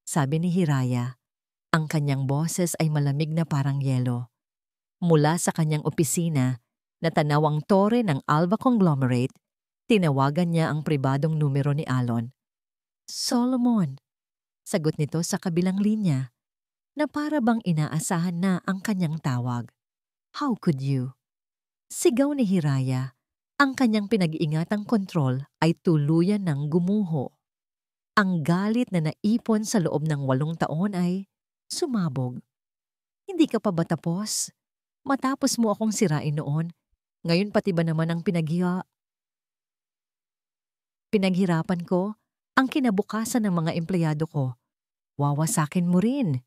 sabi ni Hiraya. Ang kanyang boses ay malamig na parang yelo. Mula sa kanyang opisina, na tanawang tore ng Alva Conglomerate, tinawagan niya ang pribadong numero ni Alon. Solomon, sagot nito sa kabilang linya, na para bang inaasahan na ang kanyang tawag. How could you? Sigaw ni Hiraya. Ang kanyang pinag-iingatang kontrol ay tuluyan ng gumuho. Ang galit na naipon sa loob ng 8 taon ay sumabog. Hindi ka pa ba tapos? Matapos mo akong sirain noon, ngayon pati ba naman ang pinaghirapan ko, ang kinabukasan ng mga empleyado ko. Wawasakin mo rin.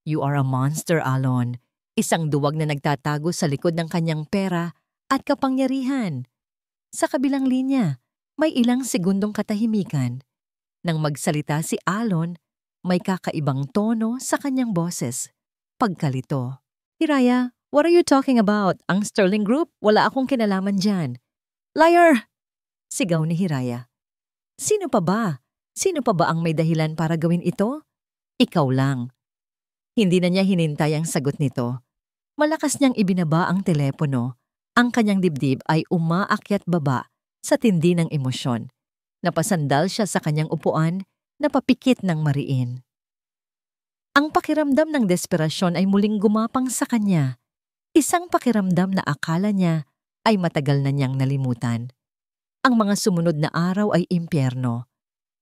You are a monster, Alon. Isang duwag na nagtatago sa likod ng kanyang pera at kapangyarihan. Sa kabilang linya, may ilang segundong katahimikan. Nang magsalita si Alon, may kakaibang tono sa kanyang boses. Pagkalito. Hiraya, what are you talking about? Ang Sterling Group? Wala akong kinalaman dyan. Liar! Sigaw ni Hiraya. Sino pa ba? Sino pa ba ang may dahilan para gawin ito? Ikaw lang. Hindi na niya hinintay ang sagot nito. Malakas niyang ibinaba ang telepono. Ang kanyang dibdib ay umaakyat baba sa tindi ng emosyon. Napasandal siya sa kanyang upuan, napapikit ng mariin. Ang pakiramdam ng desperasyon ay muling gumapang sa kanya. Isang pakiramdam na akala niya ay matagal na niyang nalimutan. Ang mga sumunod na araw ay impyerno.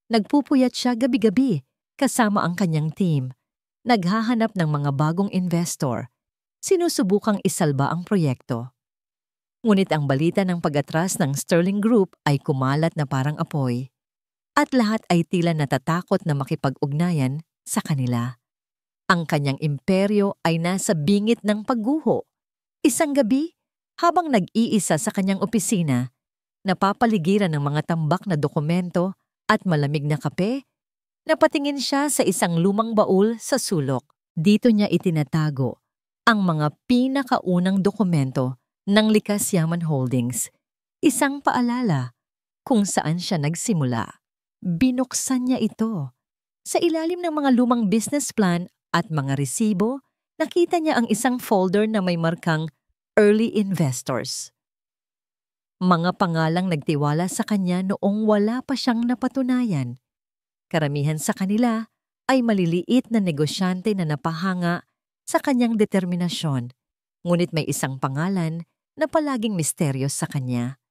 Nagpupuyat siya gabi-gabi kasama ang kanyang team. Naghahanap ng mga bagong investor. Sinusubukang isalba ang proyekto. Ngunit ang balita ng pag-atras ng Sterling Group ay kumalat na parang apoy. At lahat ay tila natatakot na makipag-ugnayan sa kanila. Ang kanyang imperyo ay nasa bingit ng pagguho. Isang gabi, habang nag-iisa sa kanyang opisina, napapaligiran ng mga tambak na dokumento at malamig na kape, napatingin siya sa isang lumang baul sa sulok. Dito niya itinatago ang mga pinakaunang dokumento ng Likas Yaman Holdings, isang paalala kung saan siya nagsimula. Binuksan niya ito. Sa ilalim ng mga lumang business plan at mga resibo, nakita niya ang isang folder na may markang Early Investors. Mga pangalang nagtiwala sa kanya noong wala pa siyang napatunayan. Karamihan sa kanila ay maliliit na negosyante na napahanga sa kanyang determinasyon, ngunit may isang pangalan na palaging misteryos sa kanya.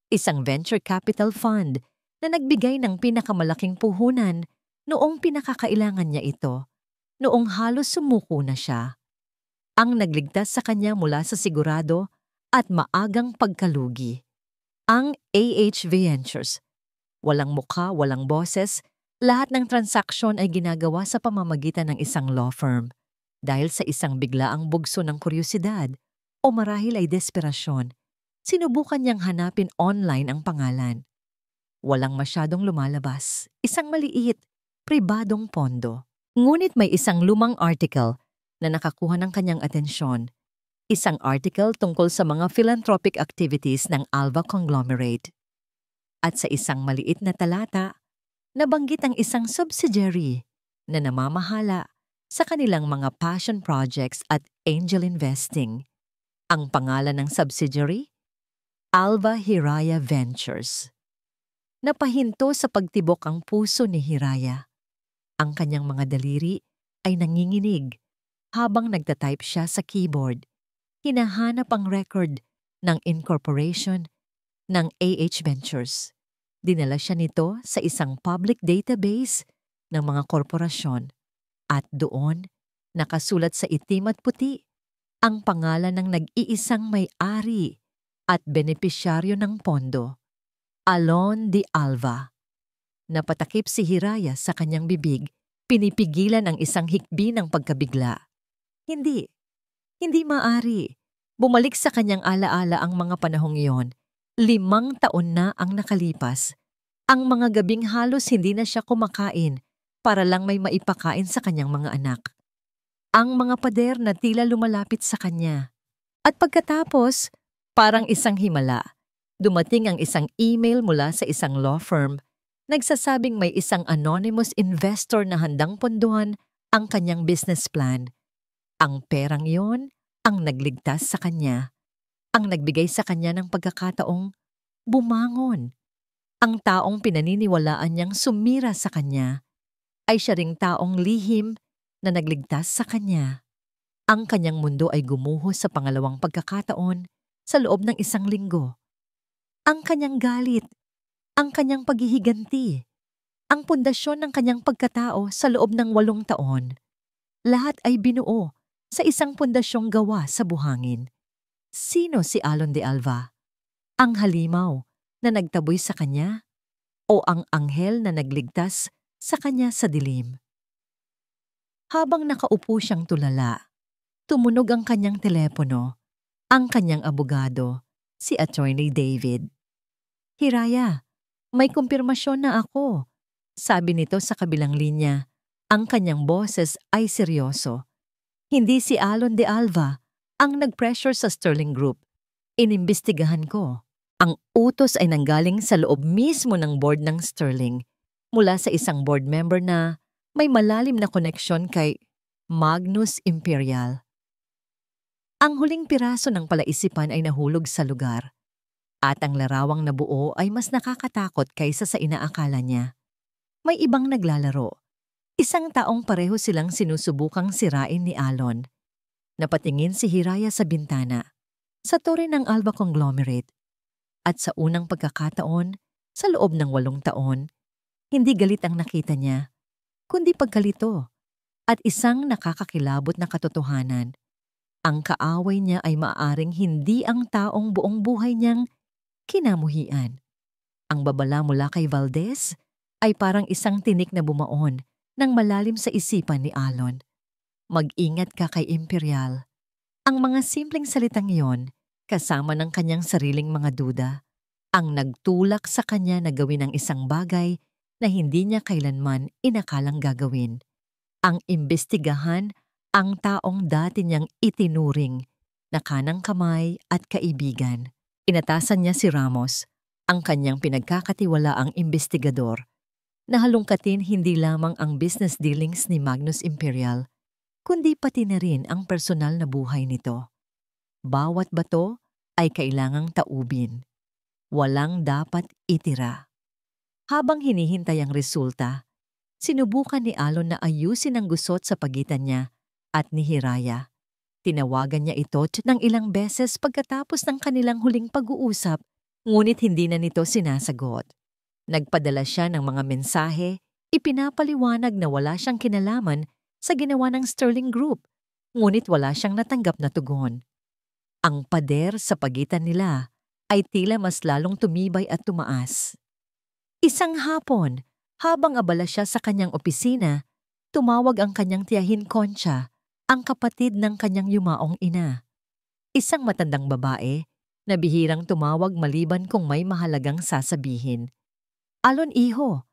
Isang venture capital fund na nagbigay ng pinakamalaking puhunan noong pinakakailangan niya ito, noong halos sumuko na siya. Ang nagligtas sa kanya mula sa sigurado at maagang pagkalugi. Ang AH Ventures. Walang mukha, walang boses, lahat ng transaksyon ay ginagawa sa pamamagitan ng isang law firm. Dahil sa isang biglaang bugso ng kuryosidad, o marahil ay desperasyon, sinubukan niyang hanapin online ang pangalan. Walang masyadong lumalabas. Isang maliit, pribadong pondo. Ngunit may isang lumang article na nakakuha ng kanyang atensyon. Isang article tungkol sa mga philanthropic activities ng Alva Conglomerate. At sa isang maliit na talata, nabanggit ang isang subsidiary na namamahala sa kanilang mga passion projects at angel investing. Ang pangalan ng subsidiary? Alva Hiraya Ventures. Napahinto sa pagtibok ang puso ni Hiraya. Ang kanyang mga daliri ay nanginginig habang nagtatype siya sa keyboard. Hinahanap ang record ng incorporation ng AH Ventures. Dinala siya nito sa isang public database ng mga korporasyon at doon nakasulat sa itim at puti ang pangalan ng nag-iisang may-ari at benepisyaryo ng pondo, Alon de Alva. Napatakip si Hiraya sa kanyang bibig, pinipigilan ang isang hikbi ng pagkabigla. Hindi maari. Bumalik sa kanyang alaala ang mga panahong iyon. 5 taon na ang nakalipas. Ang mga gabing halos hindi na siya kumakain para lang may maipakain sa kanyang mga anak. Ang mga pader na tila lumalapit sa kanya. At pagkatapos, parang isang himala, dumating ang isang email mula sa isang law firm, nagsasabing may isang anonymous investor na handang pondohan ang kanyang business plan. Ang perang yon ang nagligtas sa kanya, ang nagbigay sa kanya ng pagkakataong bumangon. Ang taong pinaniniwalaan niyang sumira sa kanya ay siya ring taong lihim na nagligtas sa kanya. Ang kanyang mundo ay gumuho sa pangalawang pagkakataon sa loob ng 1 linggo. Ang kanyang galit, ang kanyang paghihiganti, ang pundasyon ng kanyang pagkatao sa loob ng 8 taon. Lahat ay binuo sa isang pundasyong gawa sa buhangin. Sino si Alon de Alva? Ang halimaw na nagtaboy sa kanya o ang anghel na nagligtas sa kanya sa dilim? Habang nakaupo siyang tulala, tumunog ang kanyang telepono, ang kanyang abogado, si Attorney David. Hiraya, may kumpirmasyon na ako, sabi nito sa kabilang linya. Ang kanyang boses ay seryoso. Hindi si Alon de Alva ang nag-pressure sa Sterling Group. Inimbestigahan ko. Ang utos ay nanggaling sa loob mismo ng board ng Sterling, mula sa isang board member na may malalim na koneksyon kay Magnus Imperial. Ang huling piraso ng palaisipan ay nahulog sa lugar, at ang larawang nabuo ay mas nakakatakot kaysa sa inaakala niya. May ibang naglalaro. Isang taong pareho silang sinusubukang sirain ni Alon. Napatingin si Hiraya sa bintana, sa tore ng Alva Conglomerate. At sa unang pagkakataon, sa loob ng 8 taon, hindi galit ang nakita niya, kundi pagkalito at isang nakakakilabot na katotohanan. Ang kaaway niya ay maaaring hindi ang taong buong buhay niyang kinamuhian. Ang babala mula kay Valdez ay parang isang tinik na bumaon ng malalim sa isipan ni Alon. Mag-ingat ka kay Imperial. Ang mga simpleng salitang iyon, kasama ng kanyang sariling mga duda, ang nagtulak sa kanya na gawin ang isang bagay na hindi niya kailanman inakalang gagawin. Ang imbestigahan ang taong dati niyang itinuring na kanang kamay at kaibigan. Inatasan niya si Ramos, ang kanyang pinagkakatiwalaang imbestigador, na halungkatin hindi lamang ang business dealings ni Magnus Imperial, kundi pati na rin ang personal na buhay nito. Bawat bato ay kailangang taubin. Walang dapat itira. Habang hinihintay ang resulta, sinubukan ni Alon na ayusin ang gusot sa pagitan niya at ni Hiraya. Tinawagan niya ito ng ilang beses pagkatapos ng kanilang huling pag-uusap, ngunit hindi na nito sinasagot. Nagpadala siya ng mga mensahe, ipinapaliwanag na wala siyang kinalaman sa ginawa ng Sterling Group, ngunit wala siyang natanggap na tugon. Ang pader sa pagitan nila ay tila mas lalong tumibay at tumaas. Isang hapon, habang abala siya sa kanyang opisina, tumawag ang kanyang tiyahin Concha, ang kapatid ng kanyang yumaong ina. Isang matandang babae na bihirang tumawag maliban kung may mahalagang sasabihin. "Alon, iho,"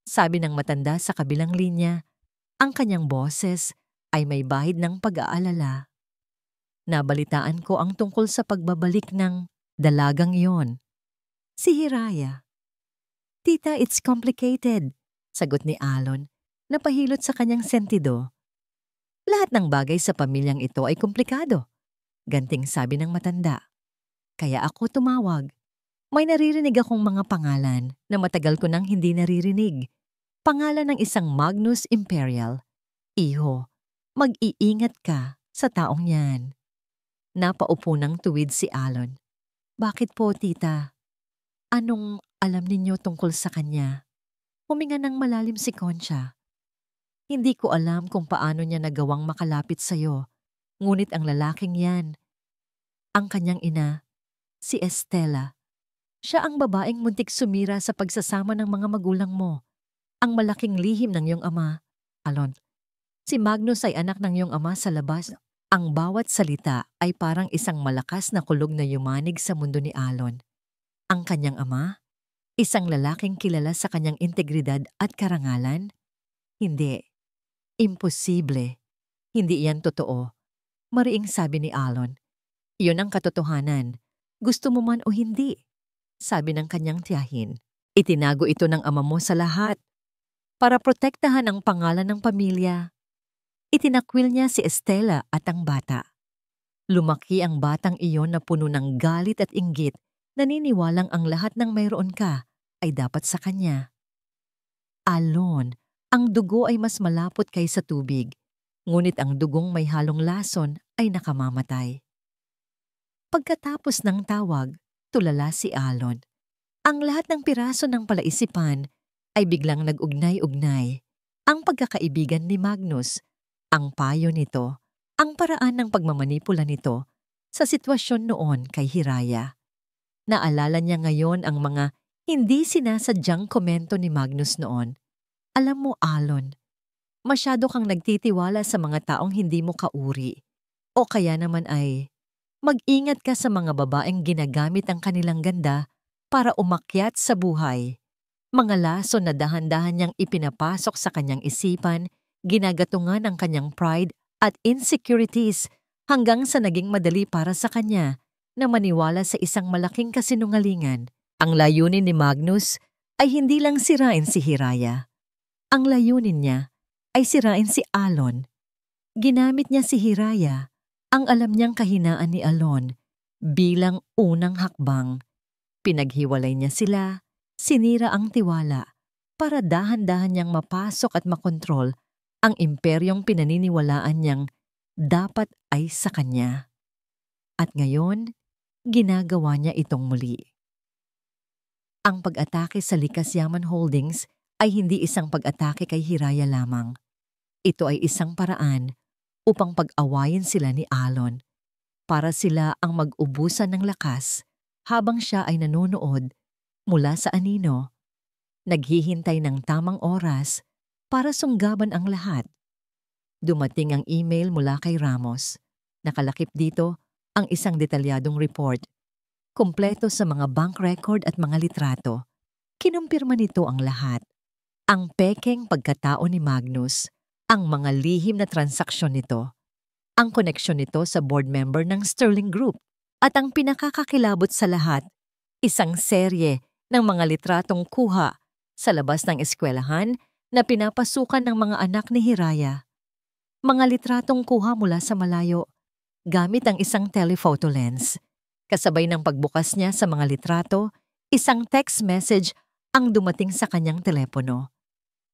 sabi ng matanda sa kabilang linya. Ang kanyang boses ay may bahid ng pag-aalala. Nabalitaan ko ang tungkol sa pagbabalik ng dalagang iyon. Si Hiraya. "Tita, it's complicated," sagot ni Alon, napahilot sa kanyang sentido. "Lahat ng bagay sa pamilyang ito ay komplikado," ganting sabi ng matanda. Kaya ako tumawag. May naririnig akong mga pangalan na matagal ko nang hindi naririnig. Pangalan ng isang Magnus Imperial. Iho, mag-iingat ka sa taong yan. Napaupo ng tuwid si Alon. "Bakit po, tita? Anong alam ninyo tungkol sa kanya?" Huminga ng malalim si Concha. "Hindi ko alam kung paano niya nagawang makalapit sa'yo. Ngunit ang lalaking yan, ang kanyang ina, si Estela. Siya ang babaeng muntik sumira sa pagsasama ng mga magulang mo. Ang malaking lihim ng iyong ama, Alon. Si Magnus ay anak ng iyong ama sa labas. Ang bawat salita ay parang isang malakas na kulog na yumanig sa mundo ni Alon. Ang kanyang ama? Isang lalaking kilala sa kanyang integridad at karangalan? Hindi. Imposible. Hindi iyan totoo. Mariing sabi ni Alon. Iyon ang katotohanan. Gusto mo man o hindi. Sabi ng kanyang tiyahin. Itinago ito ng ama mo sa lahat. Para protektahan ang pangalan ng pamilya. Itinakwil niya si Estela at ang bata. Lumaki ang batang iyon na puno ng galit at inggit, naniniwalang ang lahat ng mayroon ka ay dapat sa kanya. Alon, ang dugo ay mas malapot kaysa tubig, ngunit ang dugong may halong lason ay nakamamatay. Pagkatapos ng tawag, tulala si Alon. Ang lahat ng piraso ng palaisipan ay biglang nag-ugnay-ugnay. Ang pagkakaibigan ni Magnus, ang payo nito, ang paraan ng pagmamanipula nito sa sitwasyon noon kay Hiraya. Naalala niya ngayon ang mga hindi sinasadyang komento ni Magnus noon. Alam mo, Alon, masyado kang nagtitiwala sa mga taong hindi mo kauri. O kaya naman ay, mag-ingat ka sa mga babaeng ginagamit ang kanilang ganda para umakyat sa buhay. Mga lason na dahan-dahan niyang ipinapasok sa kanyang isipan, ginagatungan ang kanyang pride at insecurities hanggang sa naging madali para sa kanya na maniwala sa isang malaking kasinungalingan. Ang layunin ni Magnus ay hindi lang sirain si Hiraya. Ang layunin niya ay sirain si Alon. Ginamit niya si Hiraya, ang alam niyang kahinaan ni Alon, bilang unang hakbang. Pinaghiwalay niya sila, sinira ang tiwala, para dahan-dahan niyang mapasok at makontrol ang imperyong pinaniniwalaan niyang dapat ay sa kanya. At ngayon, ginagawa niya itong muli. Ang pag-atake sa Likas Yaman Holdings ay hindi isang pag-atake kay Hiraya lamang. Ito ay isang paraan upang pag-awayin sila ni Alon para sila ang mag-ubusan ng lakas habang siya ay nanonood mula sa anino, naghihintay ng tamang oras para sunggaban ang lahat. Dumating ang email mula kay Ramos. Nakalakip dito ang isang detalyadong report. Kompleto sa mga bank record at mga litrato. Kinumpirma nito ang lahat. Ang pekeng pagkatao ni Magnus, ang mga lihim na transaksyon nito, ang koneksyon nito sa board member ng Sterling Group, at ang pinakakakilabot sa lahat, isang serye ng mga litratong kuha sa labas ng eskwelahan na pinapasukan ng mga anak ni Hiraya. Mga litratong kuha mula sa malayo, gamit ang isang telephoto lens. Kasabay ng pagbukas niya sa mga litrato, isang text message ang dumating sa kanyang telepono.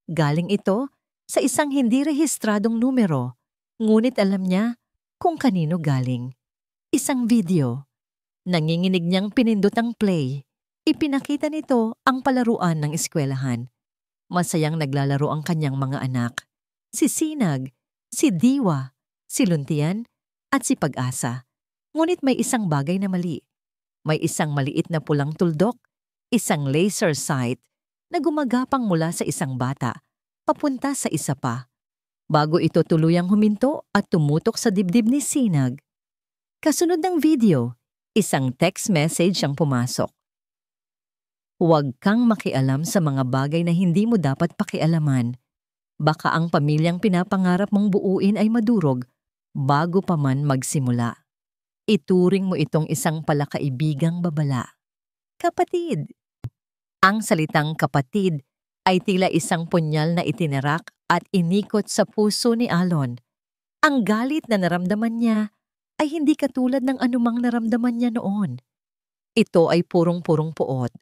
Galing ito sa isang hindi rehistradong numero, ngunit alam niya kung kanino galing. Isang video. Nanginginig niyang pinindot ang play. Ipinakita nito ang palaruan ng eskwelahan. Masayang naglalaro ang kanyang mga anak. Si Sinag, si Diwa, si Luntian, at si Pag-asa. Ngunit may isang bagay na mali. May isang maliit na pulang tuldok, isang laser sight na gumagapang mula sa isang bata, papunta sa isa pa. Bago ito tuluyang huminto at tumutok sa dibdib ni Sinag. Kasunod ng video, isang text message ang pumasok. Huwag kang makialam sa mga bagay na hindi mo dapat pakialaman. Baka ang pamilyang pinapangarap mong buuin ay madurog bago pa man magsimula. Ituring mo itong isang palakaibigang babala. Kapatid. Ang salitang kapatid ay tila isang punyal na itinarak at inikot sa puso ni Alon. Ang galit na naramdaman niya ay hindi katulad ng anumang naramdaman niya noon. Ito ay purong-purong puot.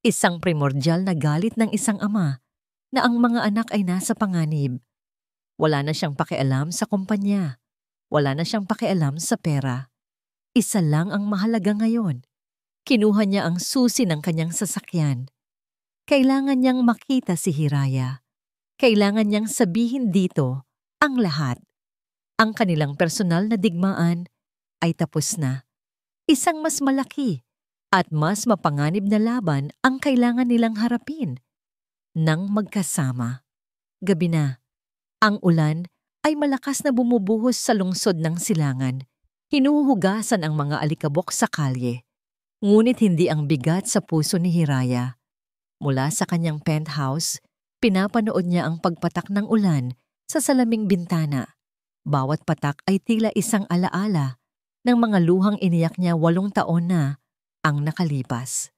Isang primordial na galit ng isang ama na ang mga anak ay nasa panganib. Wala na siyang pakialam sa kumpanya. Wala na siyang pakialam sa pera. Isa lang ang mahalaga ngayon. Kinuha niya ang susi ng kanyang sasakyan. Kailangan niyang makita si Hiraya. Kailangan niyang sabihin dito ang lahat. Ang kanilang personal na digmaan ay tapos na. Isang mas malaki at mas mapanganib na laban ang kailangan nilang harapin. Nang magkasama. Gabi na. Ang ulan ay malakas na bumubuhos sa lungsod ng silangan. Hinuhugasan ang mga alikabok sa kalye. Ngunit hindi ang bigat sa puso ni Hiraya. Mula sa kanyang penthouse, pinapanood niya ang pagpatak ng ulan sa salaming bintana. Bawat patak ay tila isang alaala ng mga luhang iniyak niya 8 taon na ang nakalipas.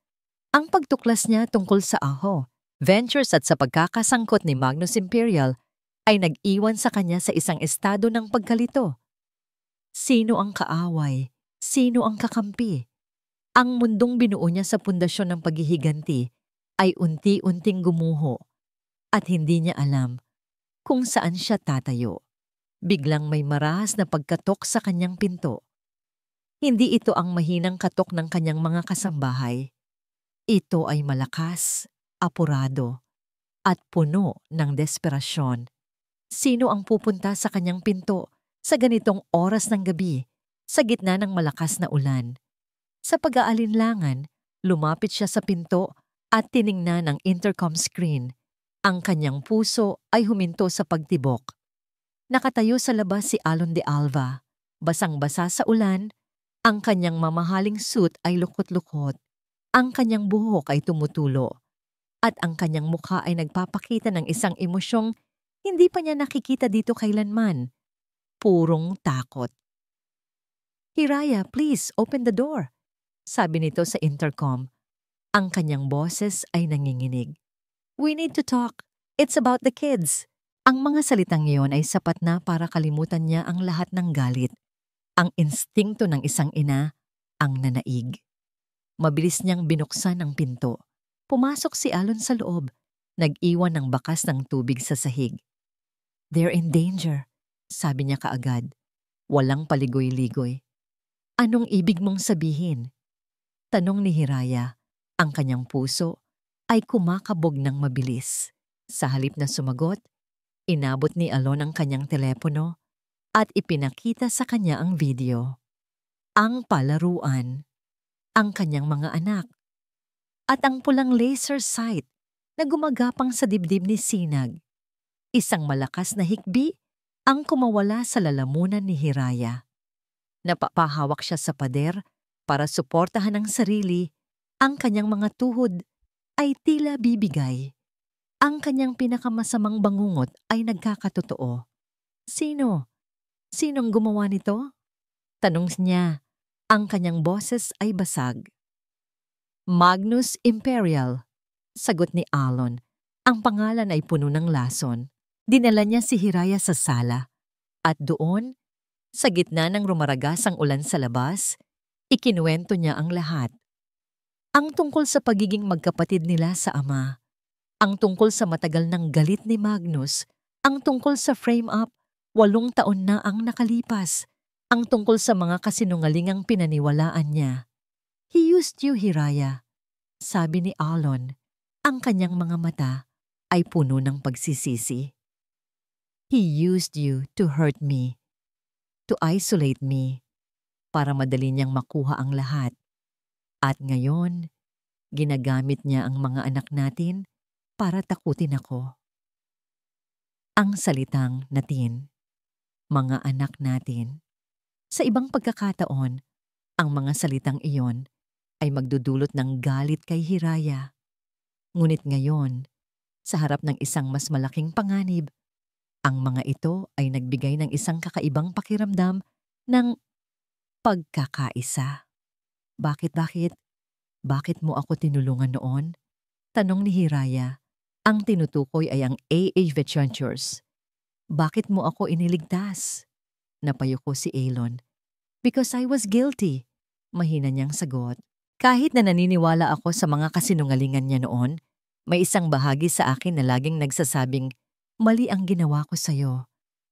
Ang pagtuklas niya tungkol sa Aho, Ventures at sa pagkakasangkot ni Magnus Imperial ay nag-iwan sa kanya sa isang estado ng pagkalito. Sino ang kaaway? Sino ang kakampi? Ang mundong binuo niya sa pundasyon ng paghihiganti ay unti-unting gumuho at hindi niya alam kung saan siya tatayo. Biglang may marahas na pagkatok sa kanyang pinto. Hindi ito ang mahinang katok ng kanyang mga kasambahay. Ito ay malakas, apurado, at puno ng desperasyon. Sino ang pupunta sa kanyang pinto sa ganitong oras ng gabi, sa gitna ng malakas na ulan? Sa pag-aalinlangan, lumapit siya sa pinto at tiningnan ang intercom screen. Ang kanyang puso ay huminto sa pagtibok. Nakatayo sa labas si Alon de Alva. Basang-basa sa ulan, ang kanyang mamahaling suit ay lukot-lukot. Ang kanyang buhok ay tumutulo. At ang kanyang mukha ay nagpapakita ng isang emosyong hindi pa niya nakikita dito kailanman. Purong takot. "Hiraya, please open the door," sabi nito sa intercom. Ang kanyang boses ay nanginginig. "We need to talk. It's about the kids." Ang mga salitang iyon ay sapat na para kalimutan niya ang lahat ng galit. Ang instingto ng isang ina ang nanaig. Mabilis niyang binuksan ang pinto. Pumasok si Alon sa loob. Nag-iwan ng bakas ng tubig sa sahig. "They're in danger," sabi niya kaagad. Walang paligoy-ligoy. "Anong ibig mong sabihin?" Tanong ni Hiraya. Ang kanyang puso ay kumakabog ng mabilis. Sa halip na sumagot, inabot ni Alon ang kanyang telepono at ipinakita sa kanya ang video. Ang palaruan, ang kanyang mga anak, at ang pulang laser sight na gumagapang sa dibdib ni Sinag. Isang malakas na hikbi ang kumawala sa lalamunan ni Hiraya. Napapahawak siya sa pader para suportahan ang sarili. Ang kanyang mga tuhod ay tila bibigay. Ang kanyang pinakamasamang bangungot ay nagkakatotoo. "Sino? Sinong gumawa nito?" Tanong niya. Ang kanyang boses ay basag. "Magnus Imperial," sagot ni Alon. Ang pangalan ay puno ng lason. Dinala niya si Hiraya sa sala. At doon, sa gitna ng rumaragasang ulan sa labas, ikinuwento niya ang lahat. Ang tungkol sa pagiging magkapatid nila sa ama. Ang tungkol sa matagal ng galit ni Magnus. Ang tungkol sa frame-up, 8 taon na ang nakalipas. Ang tungkol sa mga kasinungalingang pinaniwalaan niya. "He used you, Hiraya," sabi ni Alon. Ang kanyang mga mata ay puno ng pagsisisi. "He used you to hurt me, to isolate me, para madali niyang makuha ang lahat. At ngayon, ginagamit niya ang mga anak natin para takutin ako." Ang salitang natin, mga anak natin. Sa ibang pagkakataon, ang mga salitang iyon ay magdudulot ng galit kay Hiraya. Ngunit ngayon, sa harap ng isang mas malaking panganib, ang mga ito ay nagbigay ng isang kakaibang pakiramdam ng pagkakaisa. Bakit? Bakit mo ako tinulungan noon? Tanong ni Hiraya. Ang tinutukoy ay ang AA Ventures. Bakit mo ako iniligtas? Napayuko si Elon. Because I was guilty. Mahina niyang sagot. Kahit na naniniwala ako sa mga kasinungalingan niya noon, may isang bahagi sa akin na laging nagsasabing, mali ang ginawa ko sa'yo,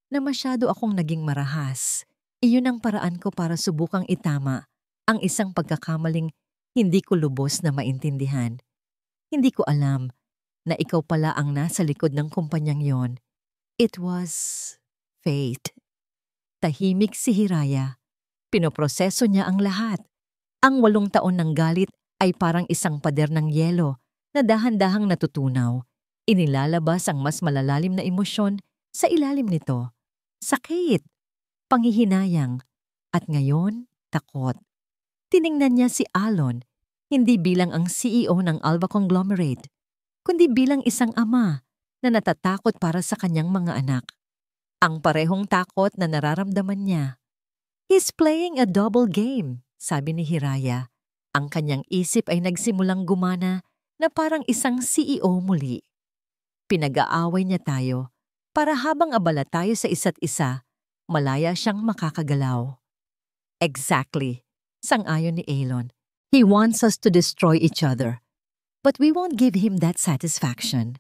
na masyado akong naging marahas. Iyon ang paraan ko para subukang itama ang isang pagkakamaling hindi ko lubos na maintindihan. Hindi ko alam na ikaw pala ang nasa likod ng kumpanyang yon. It was fate. Tahimik si Hiraya. Pinoproseso niya ang lahat. Ang 8 taon ng galit ay parang isang pader ng yelo na dahan-dahang natutunaw. Inilalabas ang mas malalalim na emosyon sa ilalim nito. Sakit, panghihinayang, at ngayon, takot. Tiningnan niya si Alon, hindi bilang ang CEO ng Alba Conglomerate, kundi bilang isang ama na natatakot para sa kanyang mga anak. Ang parehong takot na nararamdaman niya. He's playing a double game, sabi ni Hiraya. Ang kanyang isip ay nagsimulang gumana na parang isang CEO muli. Pinag-aaway niya tayo para habang abala tayo sa isa't isa, malaya siyang makakagalaw. Exactly, sang-ayon ni Elon. He wants us to destroy each other, but we won't give him that satisfaction.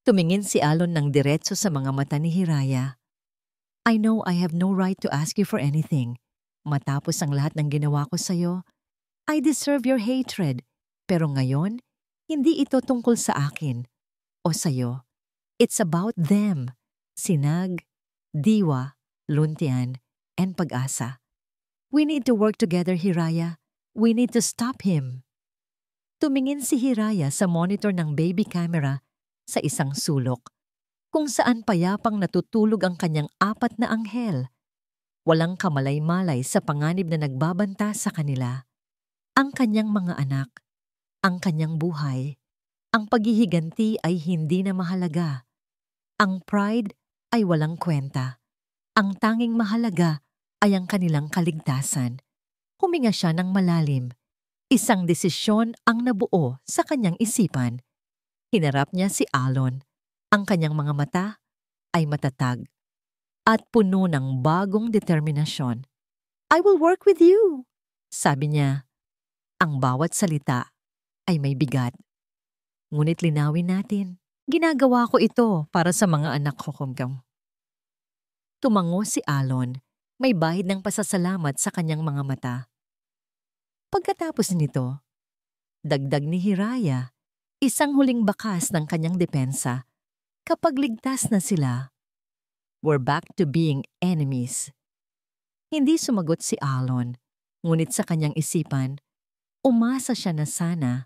Tumingin si Alon ng diretso sa mga mata ni Hiraya. I know I have no right to ask you for anything. Matapos ang lahat ng ginawa ko sa'yo, I deserve your hatred. Pero ngayon, hindi ito tungkol sa akin o sa'yo. It's about them. Sinag, Diwa, Luntian, and Pag-asa. We need to work together, Hiraya. We need to stop him. Tumingin si Hiraya sa monitor ng baby camera sa isang sulok, kung saan payapang natutulog ang kanyang 4 na anghel. Walang kamalay-malay sa panganib na nagbabanta sa kanila. Ang kanyang mga anak, ang kanyang buhay, ang paghihiganti ay hindi na mahalaga. Ang pride ay walang kwenta. Ang tanging mahalaga ay ang kanilang kaligtasan. Huminga siya ng malalim. Isang desisyon ang nabuo sa kanyang isipan. Hinarap niya si Alon. Ang kanyang mga mata ay matatag at puno ng bagong determinasyon. I will work with you, sabi niya. Ang bawat salita ay may bigat. Ngunit linawin natin, ginagawa ko ito para sa mga anak ko. Tumango si Alon, may bahid ng pasasalamat sa kanyang mga mata. Pagkatapos nito, dagdag ni Hiraya, isang huling bakas ng kanyang depensa. Kapag ligtas na sila, we're back to being enemies. Hindi sumagot si Alon, ngunit sa kanyang isipan, umasa siya na sana,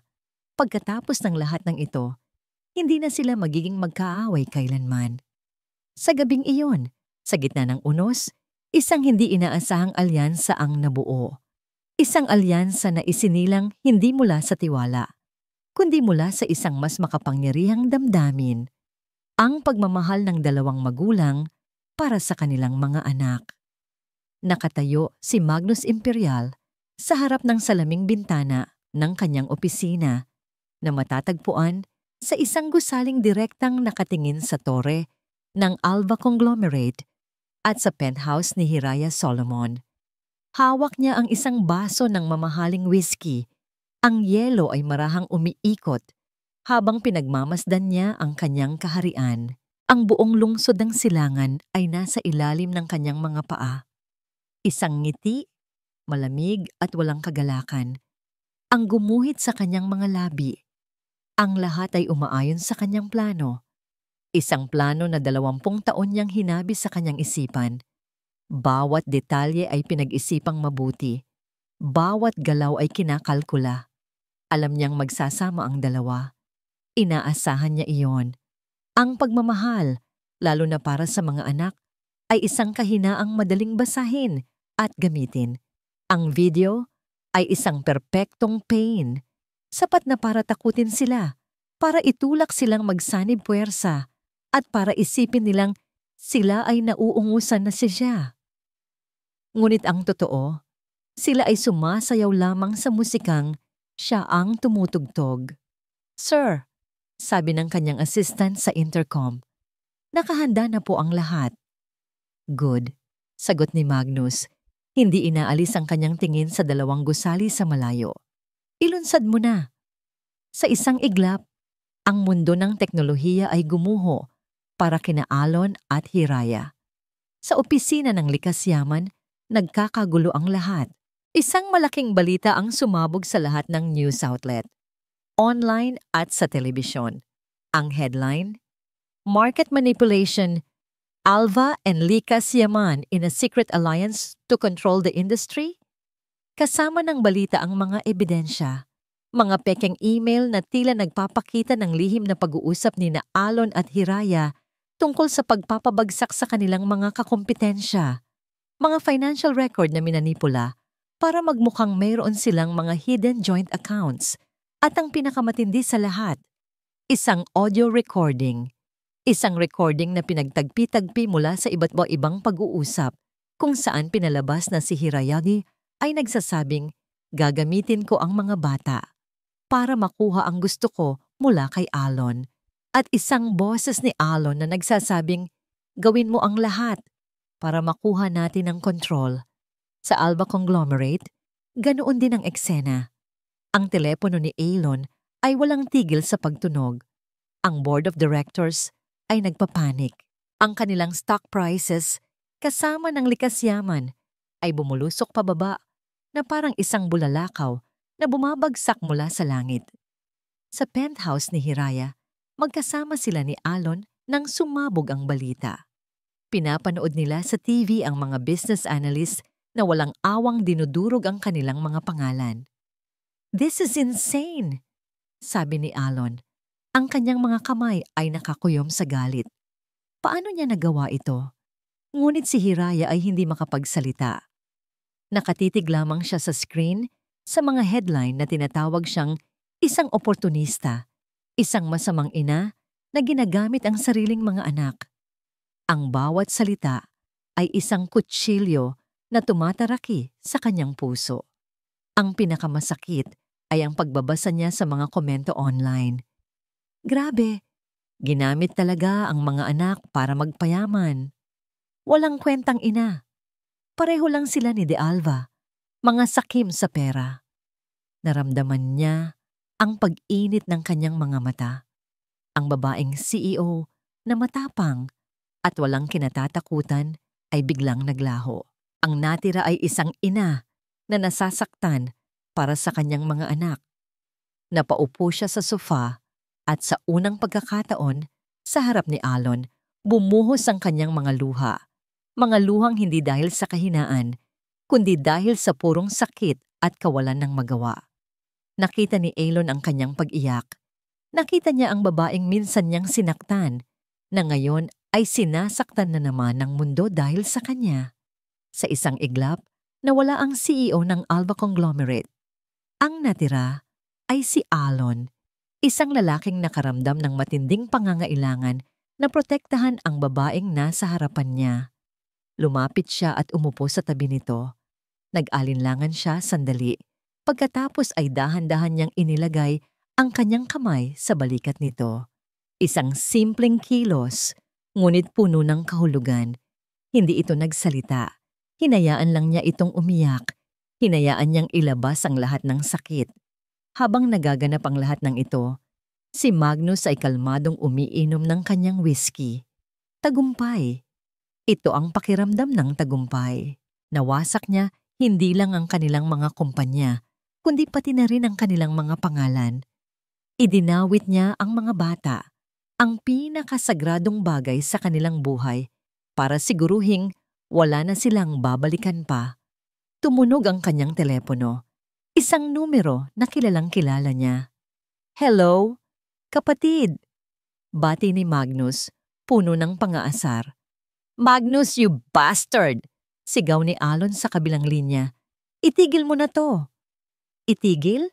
pagkatapos ng lahat ng ito, hindi na sila magiging magkaaway kailanman. Sa gabing iyon, sa gitna ng unos, isang hindi inaasahang alyansa ang nabuo. Isang alyansa na isinilang hindi mula sa tiwala, kundi mula sa isang mas makapangyarihang damdamin. Ang pagmamahal ng 2 magulang para sa kanilang mga anak. Nakatayo si Magnus Imperial sa harap ng salaming bintana ng kanyang opisina na matatagpuan sa isang gusaling direktang nakatingin sa tore ng Alba Conglomerate at sa penthouse ni Hiraya Solomon. Hawak niya ang isang baso ng mamahaling whiskey. Ang yelo ay marahang umiikot habang pinagmamasdan niya ang kanyang kaharian. Ang buong lungsod ng silangan ay nasa ilalim ng kanyang mga paa. Isang ngiti, malamig at walang kagalakan. Ang gumuhit sa kanyang mga labi. Ang lahat ay umaayon sa kanyang plano. Isang plano na 20 taon niyang hinabi sa kanyang isipan. Bawat detalye ay pinag-isipang mabuti. Bawat galaw ay kinakalkula. Alam niyang magsasama ang 2. Inaasahan niya iyon. Ang pagmamahal, lalo na para sa mga anak, ay isang kahinaang madaling basahin at gamitin. Ang video ay isang perpektong pain, sapat na para takutin sila para itulak silang magsanib puwersa at para isipin nilang sila ay nauungusan na siya. Ngunit ang totoo, sila ay sumasayaw lamang sa musikang siya ang tumutugtog. "Sir," sabi ng kanyang assistant sa intercom, "nakahanda na po ang lahat." "Good," sagot ni Magnus. Hindi inaalis ang kanyang tingin sa dalawang gusali sa malayo. "Ilunsad mo na." Sa isang iglap, ang mundo ng teknolohiya ay gumuho para kina Alon at Hiraya. Sa opisina ng likas yaman, nagkakagulo ang lahat. Isang malaking balita ang sumabog sa lahat ng news outlet, online at sa telebisyon. Ang headline, "Market Manipulation, Alva and Likas Yaman in a Secret Alliance to Control the Industry?" Kasama ng balita ang mga ebidensya, mga pekeng email na tila nagpapakita ng lihim na pag-uusap ni Alon at Hiraya tungkol sa pagpapabagsak sa kanilang mga kakompetensya, mga financial record na minanipula para magmukhang mayroon silang mga hidden joint accounts, at ang pinakamatindi sa lahat, isang audio recording. Isang recording na pinagtagpi-tagpi mula sa iba't ibang pag-uusap kung saan pinalabas na si Hirayagi ay nagsasabing, "Gagamitin ko ang mga bata para makuha ang gusto ko mula kay Alon." At isang boses ni Alon na nagsasabing, "Gawin mo ang lahat para makuha natin ang control." Sa Alva Conglomerate, ganoon din ang eksena. Ang telepono ni Alon ay walang tigil sa pagtunog. Ang board of directors ay nagpapanik. Ang kanilang stock prices, kasama ng likas yaman, ay bumulusok pababa na parang isang bulalakaw na bumabagsak mula sa langit. Sa penthouse ni Hiraya, magkasama sila ni Alon nang sumabog ang balita. Pinapanood nila sa TV ang mga business analyst na walang awang dinudurog ang kanilang mga pangalan. "This is insane," sabi ni Alon. Ang kanyang mga kamay ay nakakuyom sa galit. Paano niya nagawa ito? Ngunit si Hiraya ay hindi makapagsalita. Nakatitig lamang siya sa screen sa mga headline na tinatawag siyang isang oportunista, isang masamang ina na ginagamit ang sariling mga anak. Ang bawat salita ay isang kutsilyo na tumataraki sa kanyang puso. Ang pinakamasakit ay ang pagbabasa niya sa mga komento online. "Grabe, ginamit talaga ang mga anak para magpayaman. Walang kwentang ina. Pareho lang sila ni De Alva, mga sakim sa pera." Naramdaman niya ang pag-init ng kanyang mga mata. Ang babaeng CEO na matapang at walang kinatatakutan ay biglang naglaho. Ang natira ay isang ina na nasasaktan para sa kanyang mga anak. Napaupo siya sa sofa at sa unang pagkakataon, sa harap ni Alon, bumuhos ang kanyang mga luha. Mga luhang hindi dahil sa kahinaan, kundi dahil sa purong sakit at kawalan ng magawa. Nakita ni Alon ang kanyang pag-iyak. Nakita niya ang babaeng minsan niyang sinaktan, na ngayon ay sinasaktan na naman ng mundo dahil sa kanya. Sa isang iglap, nawala ang CEO ng Alva Conglomerate. Ang natira ay si Alon, isang lalaking nakaramdam ng matinding pangangailangan na protektahan ang babaeng nasa harapan niya. Lumapit siya at umupo sa tabi nito. Nag-alinlangan siya sandali. Pagkatapos ay dahan-dahan niyang inilagay ang kanyang kamay sa balikat nito. Isang simpleng kilos, ngunit puno ng kahulugan. Hindi ito nagsalita. Hinayaan lang niya itong umiyak. Hinayaan niyang ilabas ang lahat ng sakit. Habang nagaganap ang lahat ng ito, si Magnus ay kalmadong umiinom ng kanyang whiskey. Tagumpay. Ito ang pakiramdam ng tagumpay. Nawasak niya hindi lang ang kanilang mga kumpanya, kundi pati na rin ang kanilang mga pangalan. Idinawit niya ang mga bata, ang pinakasagradong bagay sa kanilang buhay, para siguruhing wala na silang babalikan pa. Tumunog ang kanyang telepono. Isang numero na kilalang-kilala niya. "Hello, kapatid!" Bati ni Magnus, puno ng pang-aasar. "Magnus, you bastard!" Sigaw ni Alon sa kabilang linya. "Itigil mo na to." "Itigil?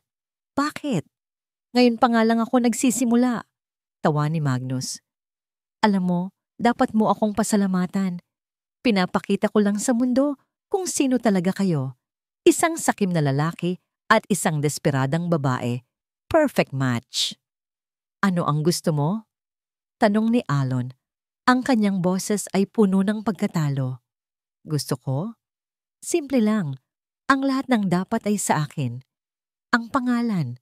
Bakit?" Ngayon pa nga lang ako nagsisimula. Tawa ni Magnus. Alam mo, dapat mo akong pasalamatan. Pinapakita ko lang sa mundo kung sino talaga kayo. Isang sakim na lalaki at isang desperadang babae. Perfect match. Ano ang gusto mo? Tanong ni Alon. Ang kanyang boses ay puno ng pagkatalo. Gusto ko? Simple lang. Ang lahat ng dapat ay sa akin. Ang pangalan,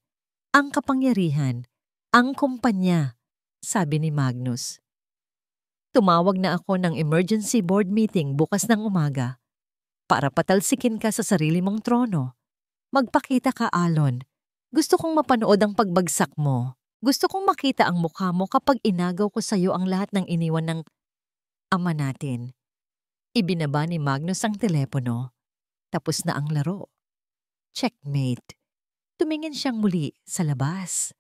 ang kapangyarihan, ang kumpanya, sabi ni Magnus. Tumawag na ako ng emergency board meeting bukas ng umaga para patalsikin ka sa sarili mong trono. Magpakita ka, Alon. Gusto kong mapanood ang pagbagsak mo. Gusto kong makita ang mukha mo kapag inagaw ko sa iyo ang lahat ng iniwan ng ama natin. Ibinaba ni Magnus ang telepono. Tapos na ang laro. Checkmate. Tumingin siyang muli sa labas.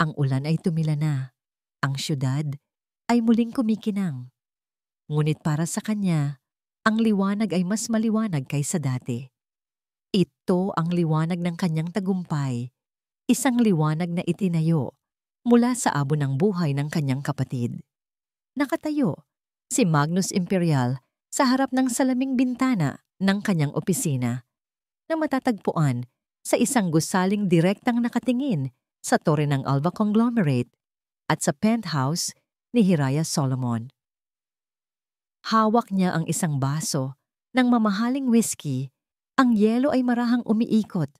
Ang ulan ay tumila na. Ang syudad ay muling kumikinang. Ngunit para sa kanya, ang liwanag ay mas maliwanag kaysa dati. Ito ang liwanag ng kanyang tagumpay, isang liwanag na itinayo mula sa abo ng buhay ng kanyang kapatid. Nakatayo si Magnus Imperial sa harap ng salaming bintana ng kanyang opisina na matatagpuan sa isang gusaling direktang nakatingin sa tore ng Alba Conglomerate at sa penthouse ni Hiraya Solomon. Hawak niya ang isang baso ng mamahaling whiskey. Ang yelo ay marahang umiikot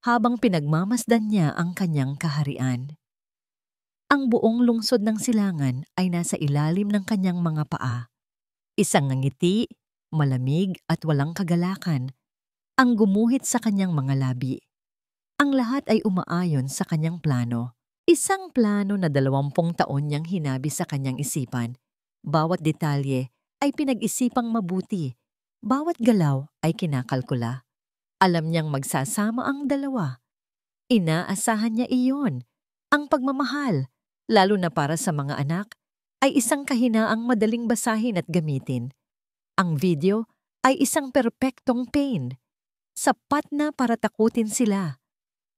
habang pinagmamasdan niya ang kanyang kaharian. Ang buong lungsod ng silangan ay nasa ilalim ng kanyang mga paa. Isang ngiti, malamig at walang kagalakan ang gumuhit sa kanyang mga labi. Ang lahat ay umaayon sa kanyang plano. Isang plano na 20 taon niyang hinabi sa kanyang isipan. Bawat detalye ay pinag-isipang mabuti. Bawat galaw ay kinakalkula. Alam niyang magsasama ang dalawa. Inaasahan niya iyon. Ang pagmamahal, lalo na para sa mga anak, ay isang kahinaang madaling basahin at gamitin. Ang video ay isang perpektong pain. Sapat na para takutin sila,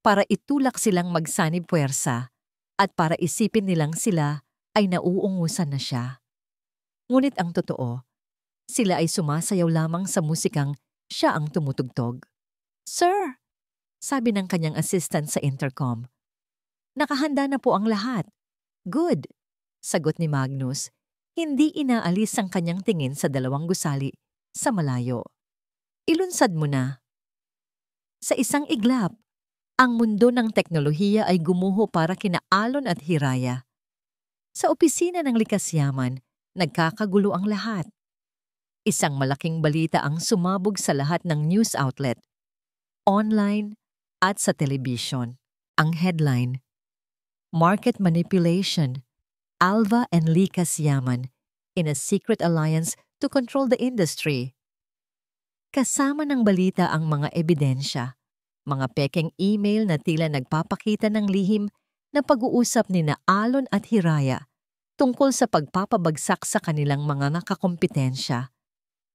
para itulak silang magsanib puwersa, at para isipin nilang sila ay nauungusan na siya. Ngunit ang totoo, sila ay sumasayaw lamang sa musikang siya ang tumutugtog. Sir, sabi ng kanyang assistant sa intercom. Nakahanda na po ang lahat. Good, sagot ni Magnus. Hindi inaalis ang kanyang tingin sa dalawang gusali sa malayo. Ilunsad mo na. Sa isang iglap, ang mundo ng teknolohiya ay gumuho para kina Alon at Hiraya. Sa opisina ng likas yaman, nagkakagulo ang lahat. Isang malaking balita ang sumabog sa lahat ng news outlet, online at sa telebisyon. Ang headline, Market Manipulation, Alva and Likas Yaman in a Secret Alliance to Control the Industry. Kasama ng balita ang mga ebidensya, mga pekeng email na tila nagpapakita ng lihim na pag-uusap ni Alon at Hiraya tungkol sa pagpapabagsak sa kanilang mga nakakompetensya,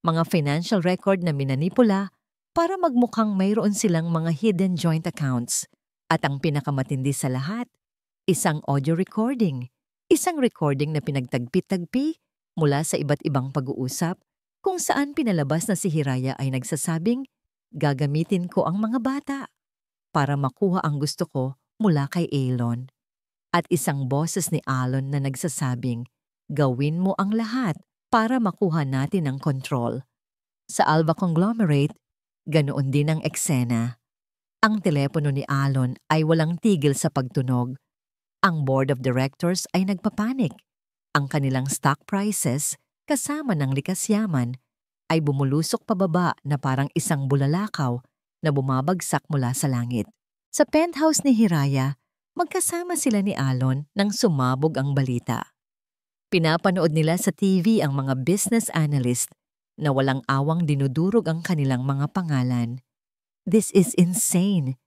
mga financial record na minanipula para magmukhang mayroon silang mga hidden joint accounts, at ang pinakamatindi sa lahat, isang audio recording, isang recording na pinagtagpi-tagpi mula sa iba't ibang pag-uusap kung saan pinalabas na si Hiraya ay nagsasabing, gagamitin ko ang mga bata para makuha ang gusto ko mula kay Alon. At isang boses ni Alon na nagsasabing, gawin mo ang lahat para makuha natin ang control. Sa Alba Conglomerate, ganoon din ang eksena. Ang telepono ni Alon ay walang tigil sa pagtunog. Ang board of directors ay nagpapanik. Ang kanilang stock prices, kasama ng likas yaman, ay bumulusok pababa na parang isang bulalakaw na bumabagsak mula sa langit. Sa penthouse ni Hiraya, magkasama sila ni Alon nang sumabog ang balita. Pinapanood nila sa TV ang mga business analyst na walang awang dinudurog ang kanilang mga pangalan. This is insane,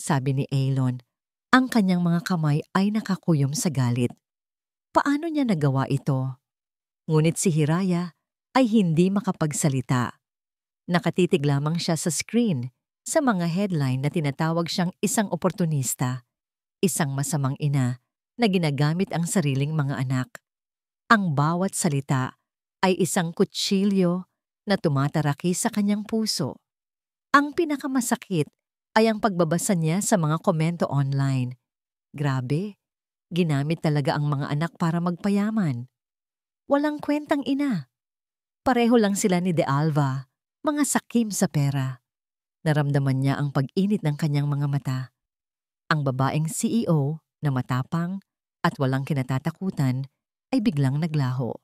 sabi ni Alon. Ang kanyang mga kamay ay nakakuyom sa galit. Paano niya nagawa ito? Ngunit si Hiraya ay hindi makapagsalita. Nakatitig lamang siya sa screen sa mga headline na tinatawag siyang isang oportunista. Isang masamang ina na ginagamit ang sariling mga anak. Ang bawat salita ay isang kutsilyo na tumataraki sa kanyang puso. Ang pinakamasakit ay ang pagbabasa niya sa mga komento online. Grabe, ginamit talaga ang mga anak para magpayaman. Walang kwentang ina. Pareho lang sila ni De Alva, mga sakim sa pera. Naramdaman niya ang pag-init ng kanyang mga mata. Ang babaeng CEO na matapang at walang kinatatakutan ay biglang naglaho.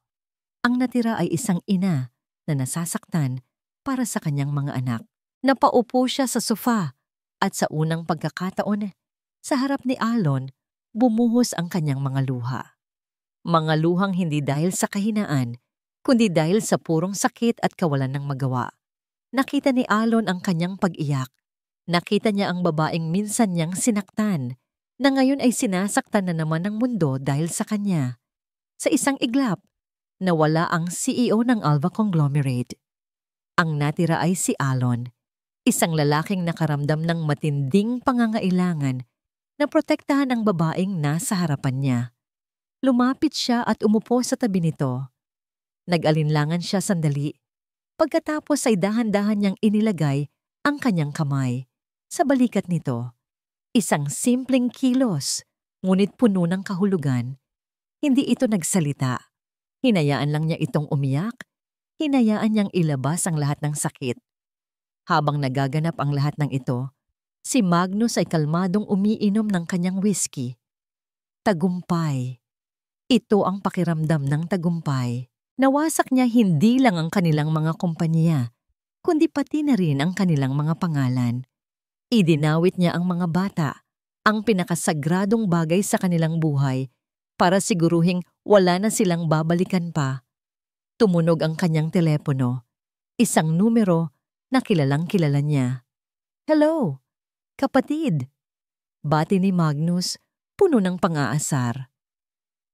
Ang natira ay isang ina na nasasaktan para sa kanyang mga anak. Napaupo siya sa sofa at sa unang pagkakataon, sa harap ni Alon, bumuhos ang kanyang mga luha. Mga luhang hindi dahil sa kahinaan, kundi dahil sa purong sakit at kawalan ng magawa. Nakita ni Alon ang kanyang pag-iyak. Nakita niya ang babaeng minsan niyang sinaktan, na ngayon ay sinasaktan na naman ng mundo dahil sa kanya. Sa isang iglap, nawala ang CEO ng Alva Conglomerate. Ang natira ay si Alon, isang lalaking nakaramdam ng matinding pangangailangan na protektahan ang babaeng nasa harapan niya. Lumapit siya at umupo sa tabi nito. Nag-alinlangan siya sandali. Pagkatapos ay dahan-dahan niyang inilagay ang kanyang kamay sa balikat nito. Isang simpleng kilos, ngunit puno ng kahulugan. Hindi ito nagsalita. Hinayaan lang niya itong umiyak. Hinayaan niyang ilabas ang lahat ng sakit. Habang nagaganap ang lahat ng ito, si Magnus ay kalmadong umiinom ng kanyang whiskey. Tagumpay. Ito ang pakiramdam ng tagumpay. Nawasak niya hindi lang ang kanilang mga kompanya, kundi pati na rin ang kanilang mga pangalan. Idinawit niya ang mga bata, ang pinakasagradong bagay sa kanilang buhay, para siguruhing wala na silang babalikan pa. Tumunog ang kanyang telepono, isang numero na kilalang kilala niya. "Hello, kapatid!" Bati ni Magnus, puno ng pang-aasar.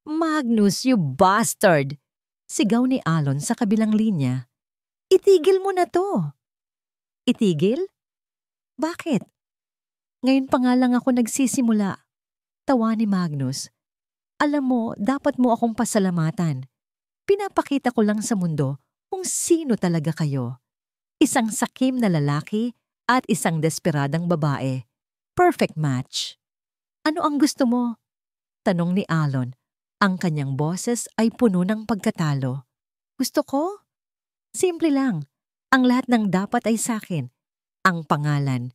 "Magnus, you bastard!" Sigaw ni Alon sa kabilang linya. "Itigil mo na to!" "Itigil? Bakit?" "Ngayon pa nga lang ako nagsisimula." Tawa ni Magnus. "Alam mo, dapat mo akong pasalamatan. Pinapakita ko lang sa mundo kung sino talaga kayo. Isang sakim na lalaki at isang desperadang babae. Perfect match." "Ano ang gusto mo?" tanong ni Alon. Ang kanyang boses ay puno ng pagkatalo. "Gusto ko? Simple lang. Ang lahat ng dapat ay sakin. Ang pangalan,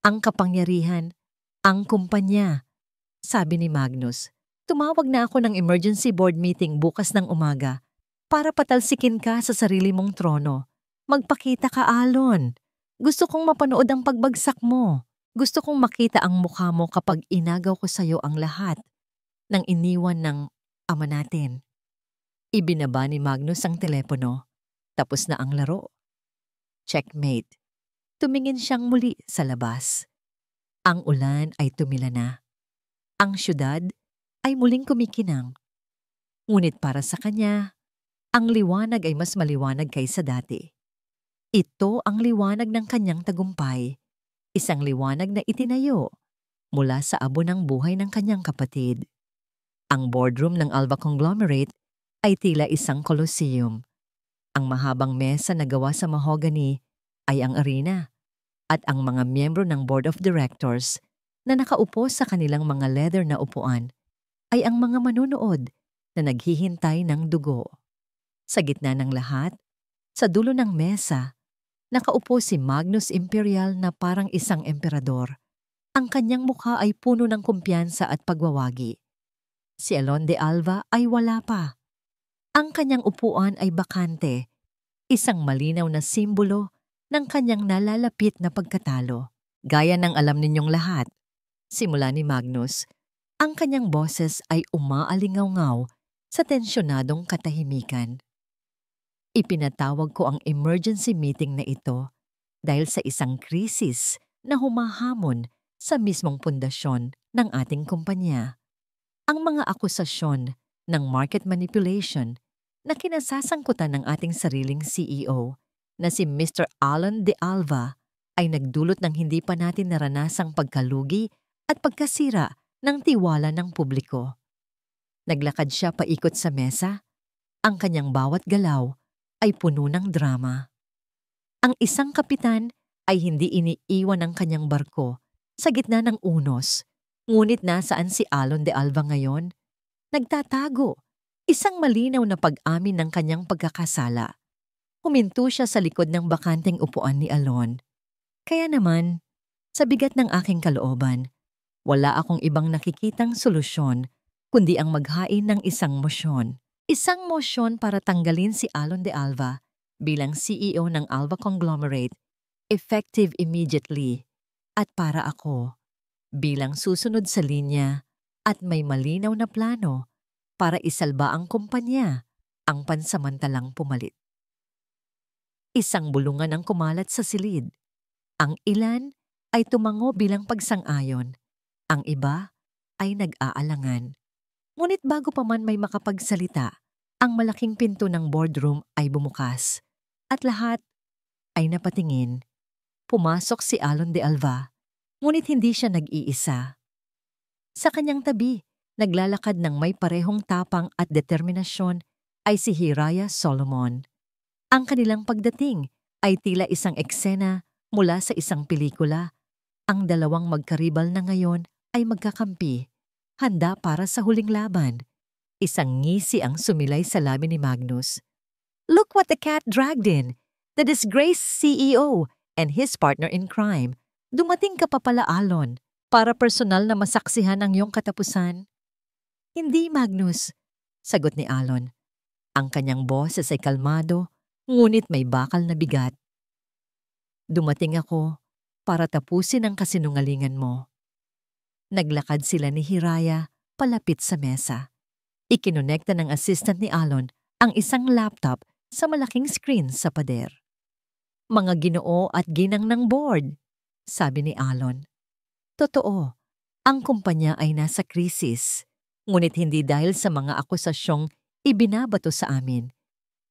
ang kapangyarihan, ang kumpanya." Sabi ni Magnus. "Tumawag na ako ng emergency board meeting bukas ng umaga para patalsikin ka sa sarili mong trono. Magpakita ka, Alon. Gusto kong mapanood ang pagbagsak mo. Gusto kong makita ang mukha mo kapag inagaw ko sa'yo ang lahat ng iniwan ng ama natin." Ibinaba ni Magnus ang telepono. Tapos na ang laro. Checkmate. Tumingin siyang muli sa labas. Ang ulan ay tumila na. Ang syudad ay muling kumikinang. Ngunit para sa kanya, ang liwanag ay mas maliwanag kaysa dati. Ito ang liwanag ng kanyang tagumpay. Isang liwanag na itinayo mula sa abo ng buhay ng kanyang kapatid. Ang boardroom ng Alva Conglomerate ay tila isang coliseum. Ang mahabang mesa na gawa sa mahogany ay ang arena, at ang mga miyembro ng board of directors na nakaupo sa kanilang mga leather na upuan ay ang mga manunood na naghihintay ng dugo. Sa gitna ng lahat, sa dulo ng mesa, nakaupo si Magnus Imperial na parang isang emperador. Ang kanyang mukha ay puno ng kumpiyansa at pagwawagi. Si Alon de Alva ay wala pa. Ang kanyang upuan ay bakante, isang malinaw na simbolo ng kanyang nalalapit na pagkatalo. Gaya ng alam ninyong lahat, simula ni Magnus, ang kanyang boses ay umaalingaw-ngaw sa tensyonadong katahimikan. Ipinatawag ko ang emergency meeting na ito dahil sa isang krisis na humahamon sa mismong pundasyon ng ating kumpanya. Ang mga akusasyon ng market manipulation na kinasasangkutan ng ating sariling CEO na si Mr. Alon de Alva ay nagdulot ng hindi pa natin naranasang pagkalugi at pagkasira ng tiwala ng publiko. Naglakad siya paikot sa mesa. Ang kanyang bawat galaw ay puno ng drama. Ang isang kapitan ay hindi iniiwan ng kanyang barko sa gitna ng unos. Ngunit nasaan si Alon de Alva ngayon? Nagtatago. Isang malinaw na pag-amin ng kanyang pagkakasala. Huminto siya sa likod ng bakanteng upuan ni Alon. Kaya naman, sa bigat ng aking kalooban, wala akong ibang nakikitang solusyon kundi ang maghain ng isang mosyon. Isang mosyon para tanggalin si Alon de Alva bilang CEO ng Alva Conglomerate, effective immediately, at para ako bilang susunod sa linya at may malinaw na plano para isalba ang kumpanya ang pansamantalang pumalit. Isang bulungan ang kumalat sa silid. Ang ilan ay tumango bilang pagsang-ayon. Ang iba ay nag-aalangan. Ngunit bago pa man may makapagsalita, ang malaking pinto ng boardroom ay bumukas. At lahat ay napatingin. Pumasok si Alon de Alva, ngunit hindi siya nag-iisa. Sa kanyang tabi, naglalakad ng may parehong tapang at determinasyon ay si Hiraya Solomon. Ang kanilang pagdating ay tila isang eksena mula sa isang pelikula. Ang dalawang magkaribal na ngayon ay magkakampi, handa para sa huling laban. Isang ngisi ang sumilay sa labi ni Magnus. "Look what the cat dragged in! The disgraced CEO and his partner in crime. Dumating ka pa pala, Alon, para personal na masaksihan ang iyong katapusan." "Hindi, Magnus," sagot ni Alon. Ang kanyang boses ay kalmado, ngunit may bakal na bigat. "Dumating ako para tapusin ang kasinungalingan mo." Naglakad sila ni Hiraya palapit sa mesa. Ikinonekta ng assistant ni Alon ang isang laptop sa malaking screen sa pader. "Mga ginoo at ginang ng board," sabi ni Alon. "Totoo, ang kumpanya ay nasa krisis, ngunit hindi dahil sa mga akusasyong ibinabato sa amin,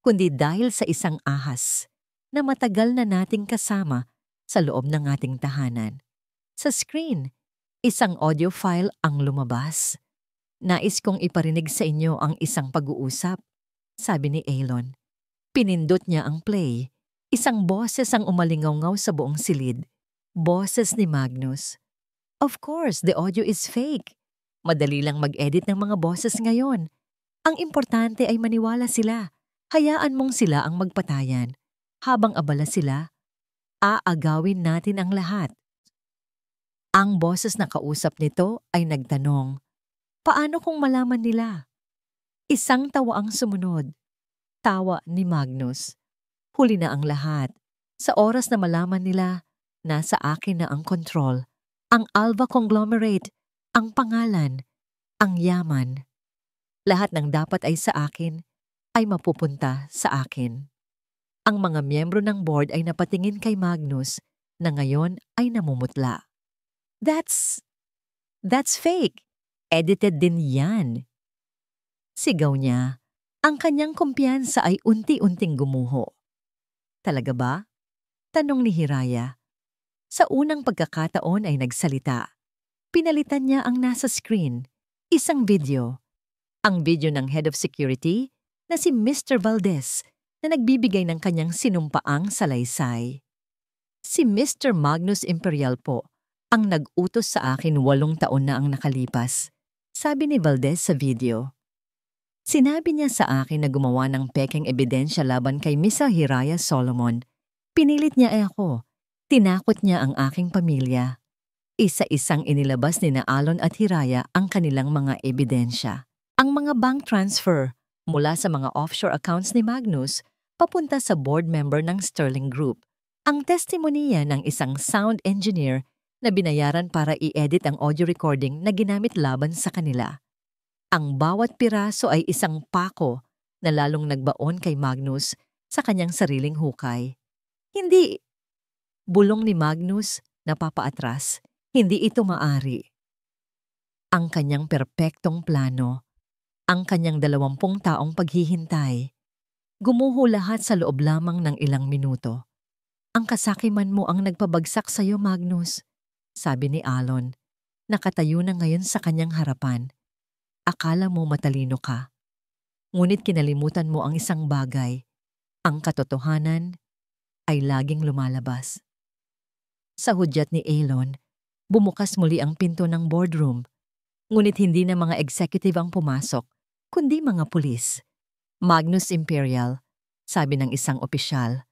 kundi dahil sa isang ahas na matagal na nating kasama sa loob ng ating tahanan. Sa screen, isang audio file ang lumabas. Nais kong iparinig sa inyo ang isang pag-uusap," sabi ni Alon. Pinindot niya ang play. Isang boses ang umalingaw-ngaw sa buong silid. Boses ni Magnus. "Of course, the audio is fake. Madali lang mag-edit ng mga boses ngayon. Ang importante ay maniwala sila. Hayaan mong sila ang magpatayan. Habang abala sila, aagawin natin ang lahat." Ang boses na kausap nito ay nagtanong, "Paano kung malaman nila?" Isang tawa ang sumunod. Tawa ni Magnus. "Huli na ang lahat. Sa oras na malaman nila, nasa akin na ang kontrol. Ang Alva Conglomerate, ang pangalan, ang yaman. Lahat ng dapat ay sa akin, ay mapupunta sa akin." Ang mga miyembro ng board ay napatingin kay Magnus na ngayon ay namumutla. That's fake. Edited din yan." Sigaw niya. Ang kanyang kumpiyansa ay unti-unting gumuho. "Talaga ba?" tanong ni Hiraya. Sa unang pagkakataon ay nagsalita. Pinalitan niya ang nasa screen, isang video. Ang video ng head of security na si Mr. Valdez na nagbibigay ng kanyang sinumpaang salaysay. "Si Mr. Magnus Imperial po ang nag-utos sa akin 8 taon na ang nakalipas," sabi ni Valdez sa video. Sinabi niya sa akin na gumawa ng pekeng ebidensya laban kay Misa Hiraya Solomon. Pinilit niya ako. Tinakot niya ang aking pamilya. Isa-isang inilabas ni na Alon at Hiraya ang kanilang mga ebidensya. Ang mga bank transfer mula sa mga offshore accounts ni Magnus papunta sa board member ng Sterling Group. Ang testimonya ng isang sound engineer na binayaran para i-edit ang audio recording na ginamit laban sa kanila. Ang bawat piraso ay isang pako na lalong nagbaon kay Magnus sa kanyang sariling hukay. "Hindi," bulong ni Magnus na papaatras, "hindi ito maari." Ang kanyang perpektong plano, ang kanyang 20 taong paghihintay, gumuho lahat sa loob lamang ng ilang minuto. "Ang kasakiman mo ang nagpabagsak sa iyo, Magnus," sabi ni Alon. nakatayo na ngayon sa kanyang harapan. Akala mo matalino ka. Ngunit kinalimutan mo ang isang bagay. Ang katotohanan ay laging lumalabas. Sa hudyat ni Elon, bumukas muli ang pinto ng boardroom. Ngunit hindi na mga executive ang pumasok, kundi mga pulis. Magnus Imperial, sabi ng isang opisyal,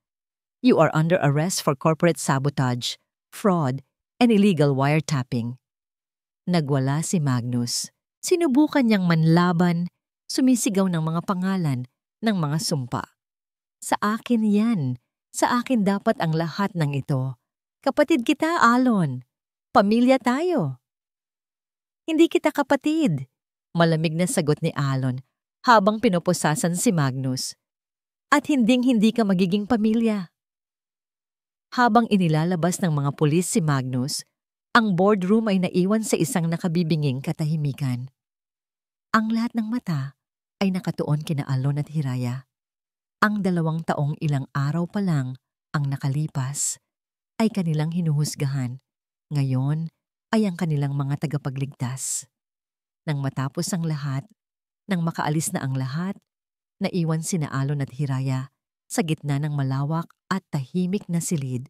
"You are under arrest for corporate sabotage, fraud, and illegal wiretapping." Nagwala si Magnus. Sinubukan niyang manlaban, sumisigaw ng mga pangalan, ng mga sumpa. Sa akin yan. Sa akin dapat ang lahat ng ito. Kapatid kita, Alon. Pamilya tayo. Hindi kita kapatid. Malamig na sagot ni Alon habang pinoposasan si Magnus. At hinding-hindi ka magiging pamilya. Habang inilalabas ng mga pulis si Magnus, ang boardroom ay naiwan sa isang nakabibinging katahimikan. Ang lahat ng mata ay nakatuon kina Alon at Hiraya. Ang 2 taong ilang araw pa lang ang nakalipas ay kanilang hinuhusgahan. Ngayon ay ang kanilang mga tagapagligtas. Nang matapos ang lahat, nang makaalis na ang lahat, naiwan sina Alon at Hiraya sa gitna ng malawak at tahimik na silid.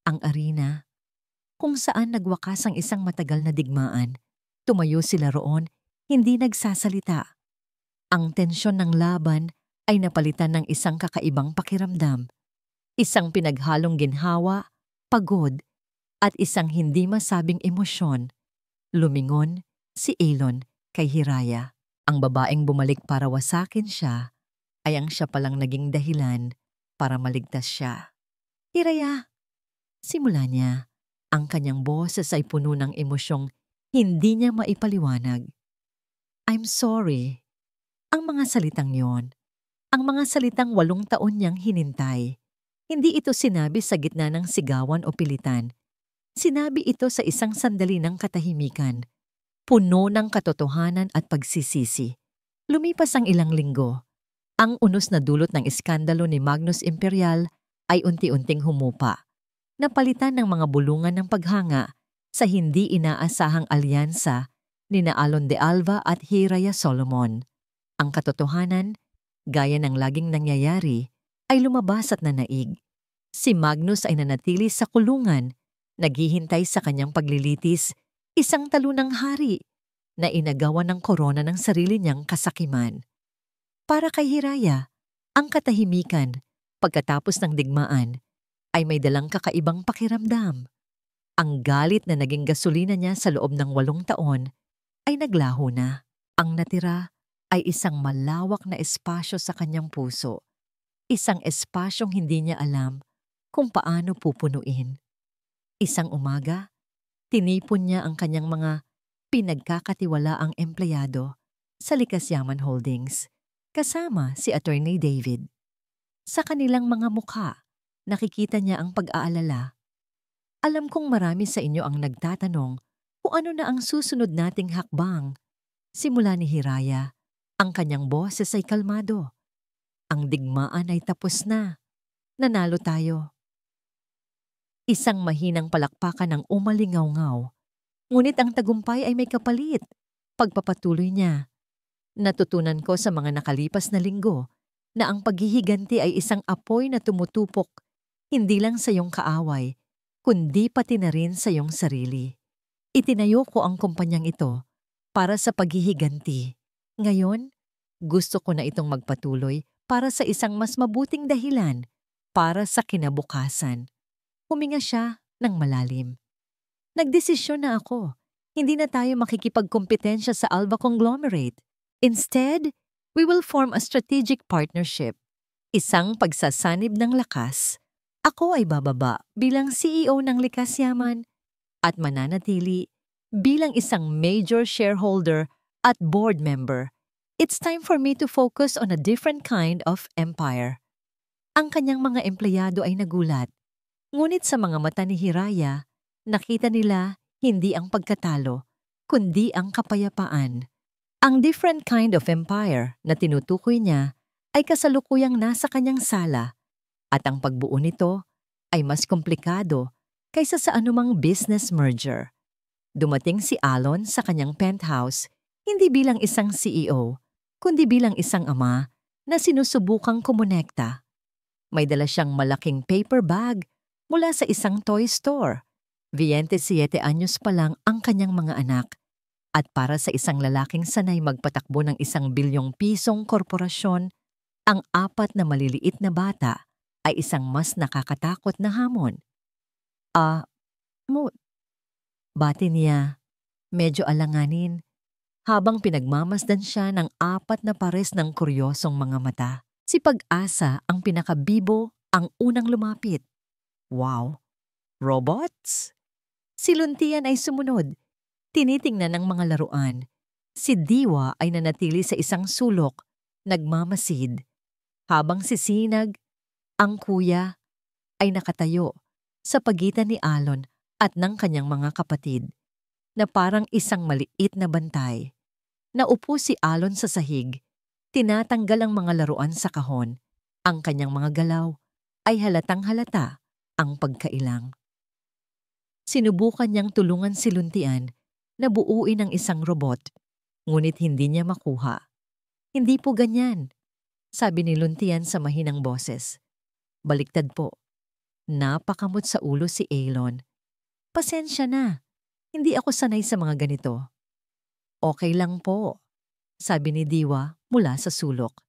Ang arena, kung saan nagwakas ang isang matagal na digmaan, tumayo sila roon, hindi nagsasalita. Ang tensyon ng laban ay napalitan ng isang kakaibang pakiramdam. Isang pinaghalong ginhawa, pagod, at isang hindi masabing emosyon. Lumingon si Elon kay Hiraya. Ang babaeng bumalik para wasakin siya ay ang siya palang naging dahilan para maligtas siya. Hiraya, simula niya, ang kanyang boses ay puno ng emosyong hindi niya maipaliwanag. I'm sorry. Ang mga salitang yon, ang mga salitang 8 taon niyang hinintay. Hindi ito sinabi sa gitna ng sigawan o pilitan. Sinabi ito sa isang sandali ng katahimikan, puno ng katotohanan at pagsisisi. Lumipas ang ilang linggo. Ang unos na dulot ng iskandalo ni Magnus Imperial ay unti-unting humupa. Napalitan ng mga bulungan ng paghanga sa hindi inaasahang alyansa ni Alon de Alva at Hiraya Solomon. Ang katotohanan, gaya ng laging nangyayari, ay lumabas at nanaig. Si Magnus ay nanatili sa kulungan, naghihintay sa kanyang paglilitis, isang talunang hari na inagawan ng korona ng sarili niyang kasakiman. Para kay Hiraya, ang katahimikan, pagkatapos ng digmaan, ay may dalang kakaibang pakiramdam. Ang galit na naging gasolina niya sa loob ng 8 taon ay naglaho na. Ang natira ay isang malawak na espasyo sa kanyang puso. Isang espasyong hindi niya alam kung paano pupunuin. Isang umaga, tinipon niya ang kanyang mga pinagkakatiwalaang empleyado sa Likas Yaman Holdings, kasama si Attorney David. Sa kanilang mga mukha, nakikita niya ang pag-aalala. Alam kong marami sa inyo ang nagtatanong kung ano na ang susunod nating hakbang. Simula ni Hiraya, ang kanyang boses ay kalmado. Ang digmaan ay tapos na. Nanalo tayo. Isang mahinang palakpakan ang umalingaw-ngaw. Ngunit ang tagumpay ay may kapalit. Pagpapatuloy niya. Natutunan ko sa mga nakalipas na linggo na ang paghihiganti ay isang apoy na tumutupok hindi lang sa iyong kaaway, kundi pati na rin sa iyong sarili. Itinayo ko ang kumpanyang ito para sa paghihiganti. Ngayon, gusto ko na itong magpatuloy para sa isang mas mabuting dahilan para sa kinabukasan. Huminga siya ng malalim. Nagdesisyon na ako. Hindi na tayo makikipagkompetensya sa Alva Conglomerate. Instead, we will form a strategic partnership. Isang pagsasanib ng lakas. Ako ay bababa bilang CEO ng Likas Yaman at mananatili bilang isang major shareholder at board member. It's time for me to focus on a different kind of empire. Ang kanyang mga empleyado ay nagulat. Ngunit sa mga mata ni Hiraya, nakita nila hindi ang pagkatalo, kundi ang kapayapaan. Ang different kind of empire na tinutukoy niya ay kasalukuyang nasa kanyang sala at ang pagbuo nito ay mas komplikado kaysa sa anumang business merger. Dumating si Alon sa kanyang penthouse hindi bilang isang CEO, kundi bilang isang ama na sinusubukang kumonekta. May dala siyang malaking paper bag mula sa isang toy store. 27 anyos pa lang ang kanyang mga anak. At para sa isang lalaking sanay magpatakbo ng ₱1 bilyong korporasyon, ang 4 na maliliit na bata ay isang mas nakakatakot na hamon. Mo, bati niya, medyo alanganin, habang pinagmamasdan siya ng 4 na pares ng kuryosong mga mata. Si Pag-asa ang pinakabibo, ang unang lumapit. Wow! Robots? Si Luntian ay sumunod. Tinitingnan ng mga laruan. Si Diwa ay nanatili sa isang sulok, nagmamasid. Habang si Sinag, ang kuya, ay nakatayo sa pagitan ni Alon at ng kanyang mga kapatid, na parang isang maliit na bantay. Naupo si Alon sa sahig, tinatanggal ang mga laruan sa kahon. Ang kanyang mga galaw ay halatang halata ang pagkailang. Sinubukan niyang tulungan si Luntian na buuin ang isang robot, ngunit hindi niya makuha. Hindi po ganyan, sabi ni Luntian sa mahinang boses. Baliktad po. Napakamot sa ulo si Alon. Pasensya na, hindi ako sanay sa mga ganito. Okay lang po, sabi ni Diwa mula sa sulok.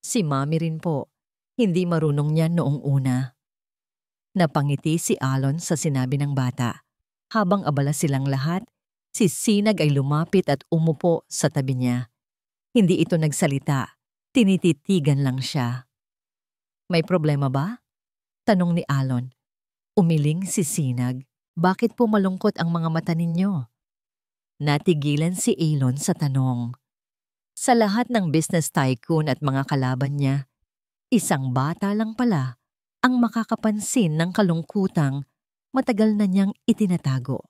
Si Mami rin po, hindi marunong niyan noong una. Napangiti si Alon sa sinabi ng bata. Habang abala silang lahat, si Sinag ay lumapit at umupo sa tabi niya. Hindi ito nagsalita, tinititigan lang siya. May problema ba? Tanong ni Alon. Umiling si Sinag. Bakit po malungkot ang mga mata ninyo? Natigilan si Alon sa tanong. Sa lahat ng business tycoon at mga kalaban niya, isang bata lang pala ang makakapansin ng kalungkutang matagal na niyang itinatago.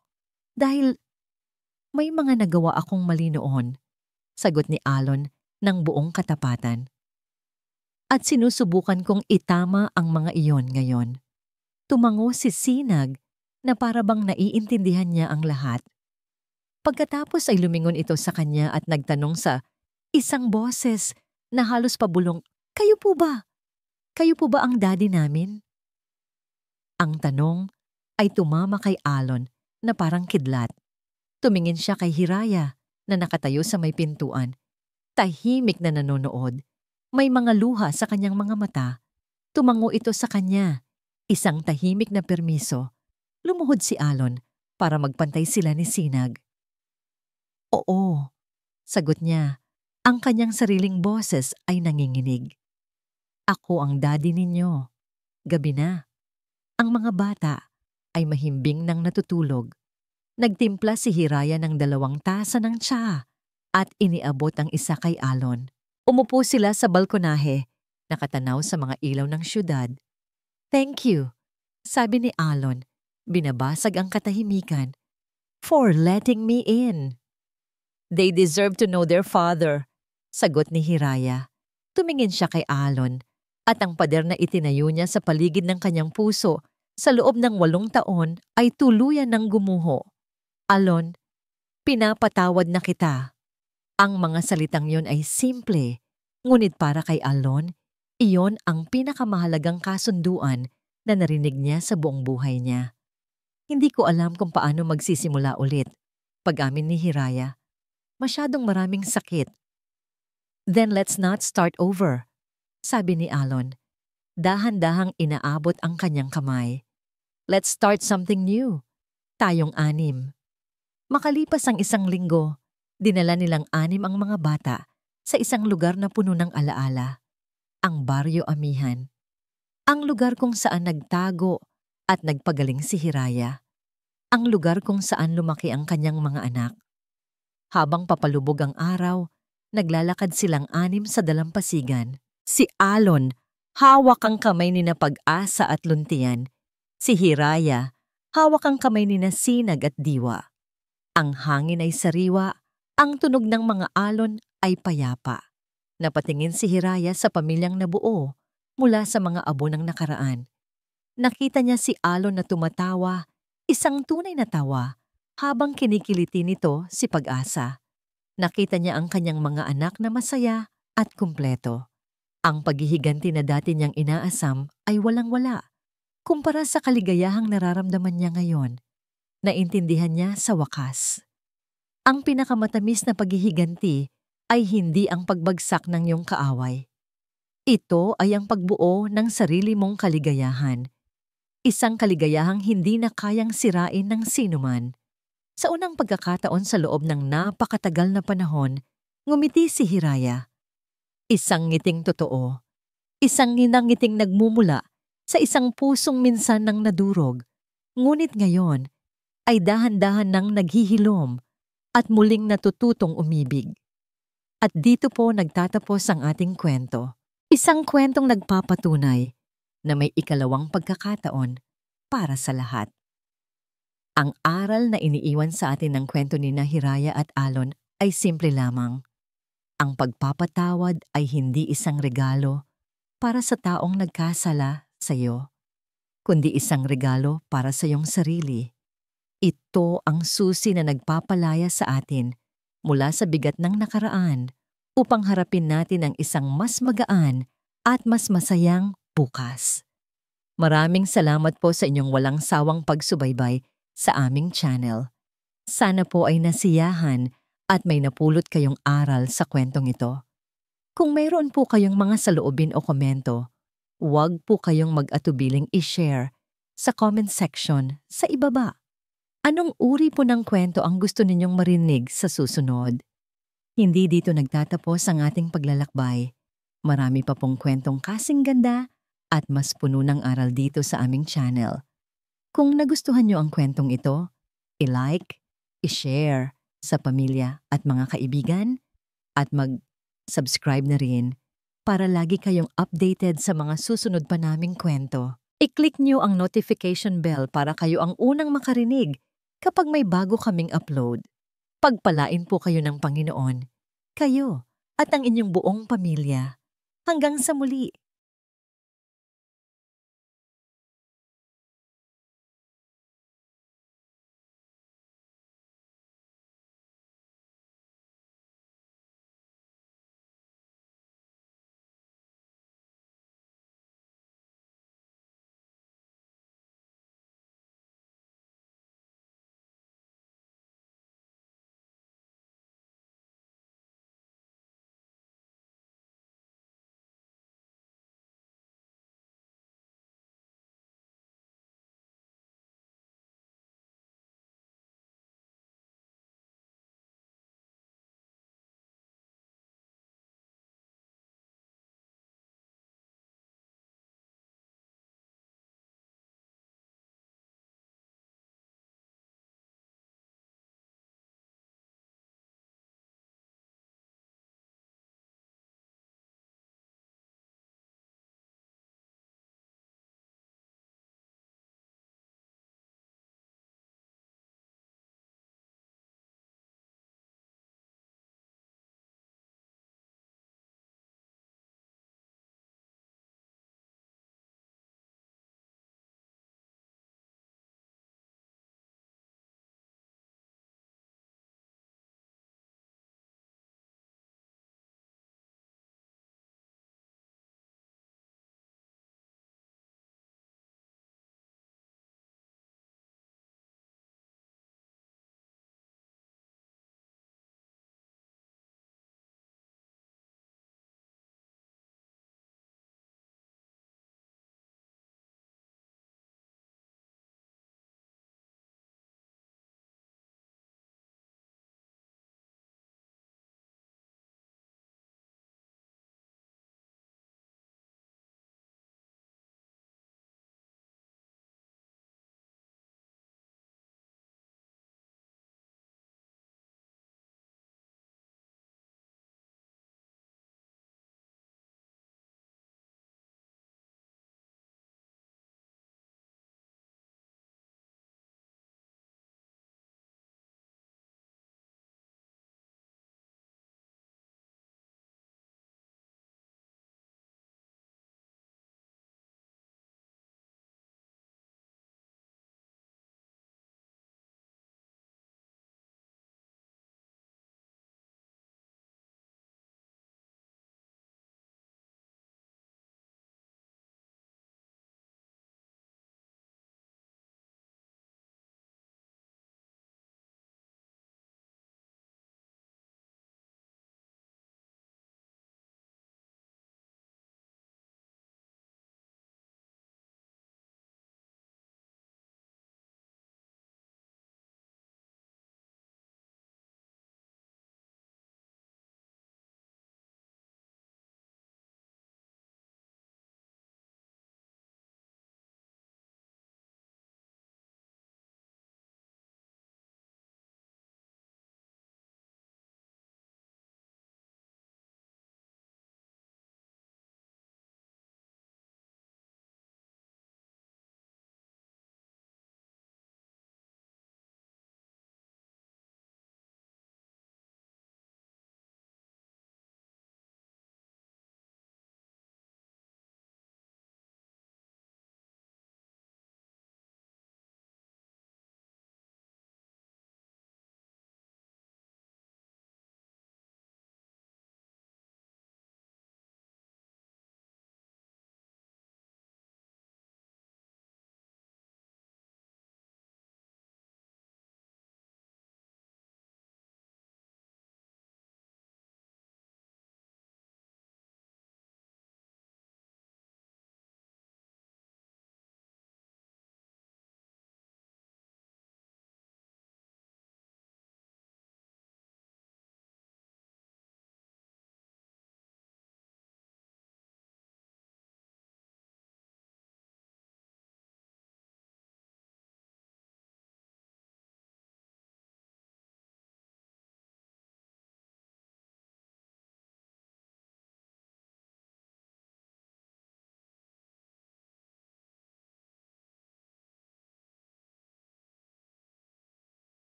Dahil may mga nagawa akong mali noon, sagot ni Alon ng buong katapatan. At sinusubukan kong itama ang mga iyon ngayon. Tumango si Sinag na para bang naiintindihan niya ang lahat. Pagkatapos ay lumingon ito sa kanya at nagtanong sa isang boses na halos pabulong, Kayo po ba? Kayo po ba ang daddy namin? Ang tanong ay tumama kay Alon na parang kidlat. Tumingin siya kay Hiraya na nakatayo sa may pintuan. Tahimik na nanonood. May mga luha sa kanyang mga mata. Tumango ito sa kanya. Isang tahimik na permiso. Lumuhod si Alon para magpantay sila ni Sinag. Oo, sagot niya. Ang kanyang sariling boses ay nanginginig. Ako ang daddy ninyo. Gabi na. Ang mga bata ay mahimbing nang natutulog. Nagtimpla si Hiraya ng 2 tasa ng tsaa at iniabot ang isa kay Alon. Umupo sila sa balkonahe, nakatanaw sa mga ilaw ng syudad. Thank you, sabi ni Alon. Binabasag ang katahimikan. For letting me in. They deserve to know their father, sagot ni Hiraya. Tumingin siya kay Alon at ang pader na itinayo niya sa paligid ng kanyang puso sa loob ng 8 taon ay tuluyan ng gumuho. Alon, pinapatawad na kita. Ang mga salitang yon ay simple, ngunit para kay Alon, iyon ang pinakamahalagang kasunduan na narinig niya sa buong buhay niya. Hindi ko alam kung paano magsisimula ulit, pag-amin ni Hiraya. Masyadong maraming sakit. Then let's not start over, sabi ni Alon. Dahan-dahang inaabot ang kanyang kamay. Let's start something new. Tayong 6. Makalipas ang 1 linggo, dinala nilang 6 ang mga bata sa isang lugar na puno ng alaala, ang Baryo Amihan. Ang lugar kung saan nagtago at nagpagaling si Hiraya. Ang lugar kung saan lumaki ang kanyang mga anak. Habang papalubog ang araw, naglalakad silang 6 sa dalampasigan. Si Alon, hawak ang kamay ni na Pag-asa at Luntian. Si Hiraya, hawak ang kamay ni na Sinag at Diwa. Ang hangin ay sariwa, ang tunog ng mga alon ay payapa. Napatingin si Hiraya sa pamilyang nabuo mula sa mga abo ng nakaraan. Nakita niya si Alon na tumatawa, isang tunay na tawa, Habang kinikiliti nito si Pag-asa, nakita niya ang kanyang mga anak na masaya at kumpleto. Ang paghihiganti na dati niyang inaasam ay walang-wala kumpara sa kaligayahang nararamdaman niya ngayon. Naintindihan niya sa wakas. Ang pinakamatamis na paghihiganti ay hindi ang pagbagsak ng iyong kaaway. Ito ay ang pagbuo ng sarili mong kaligayahan. Isang kaligayahang hindi na kayang sirain ng sinuman. Sa unang pagkakataon sa loob ng napakatagal na panahon, ngumiti si Hiraya. Isang ngiting totoo. Isang ngiting nagmumula sa isang pusong minsan nang nadurog. Ngunit ngayon ay dahan-dahan nang naghihilom at muling natututong umibig. At dito po nagtatapos ang ating kwento. Isang kwentong nagpapatunay na may ikalawang pagkakataon para sa lahat. Ang aral na iniiwan sa atin ng kwento ni Hiraya at Alon ay simple lamang. Ang pagpapatawad ay hindi isang regalo para sa taong nagkasala sa iyo, kundi isang regalo para sa iyong sarili. Ito ang susi na nagpapalaya sa atin mula sa bigat ng nakaraan upang harapin natin ang isang mas magaan at mas masayang bukas. Maraming salamat po sa inyong walang sawang pagsubaybay sa aming channel. Sana po ay nasiyahan at may napulot kayong aral sa kwentong ito. Kung mayroon po kayong mga saloobin o komento, huwag po kayong mag-atubiling i-share sa comment section sa ibaba. Anong uri po ng kwento ang gusto ninyong marinig sa susunod? Hindi dito nagtatapos ang ating paglalakbay. Marami pa pong kwentong kasing ganda at mas puno ng aral dito sa aming channel. Kung nagustuhan nyo ang kwentong ito, i-like, i-share sa pamilya at mga kaibigan at mag-subscribe na rin para lagi kayong updated sa mga susunod pa naming kwento. I-click nyo ang notification bell para kayo ang unang makarinig kapag may bago kaming upload. Pagpalain po kayo ng Panginoon, kayo at ang inyong buong pamilya. Hanggang sa muli!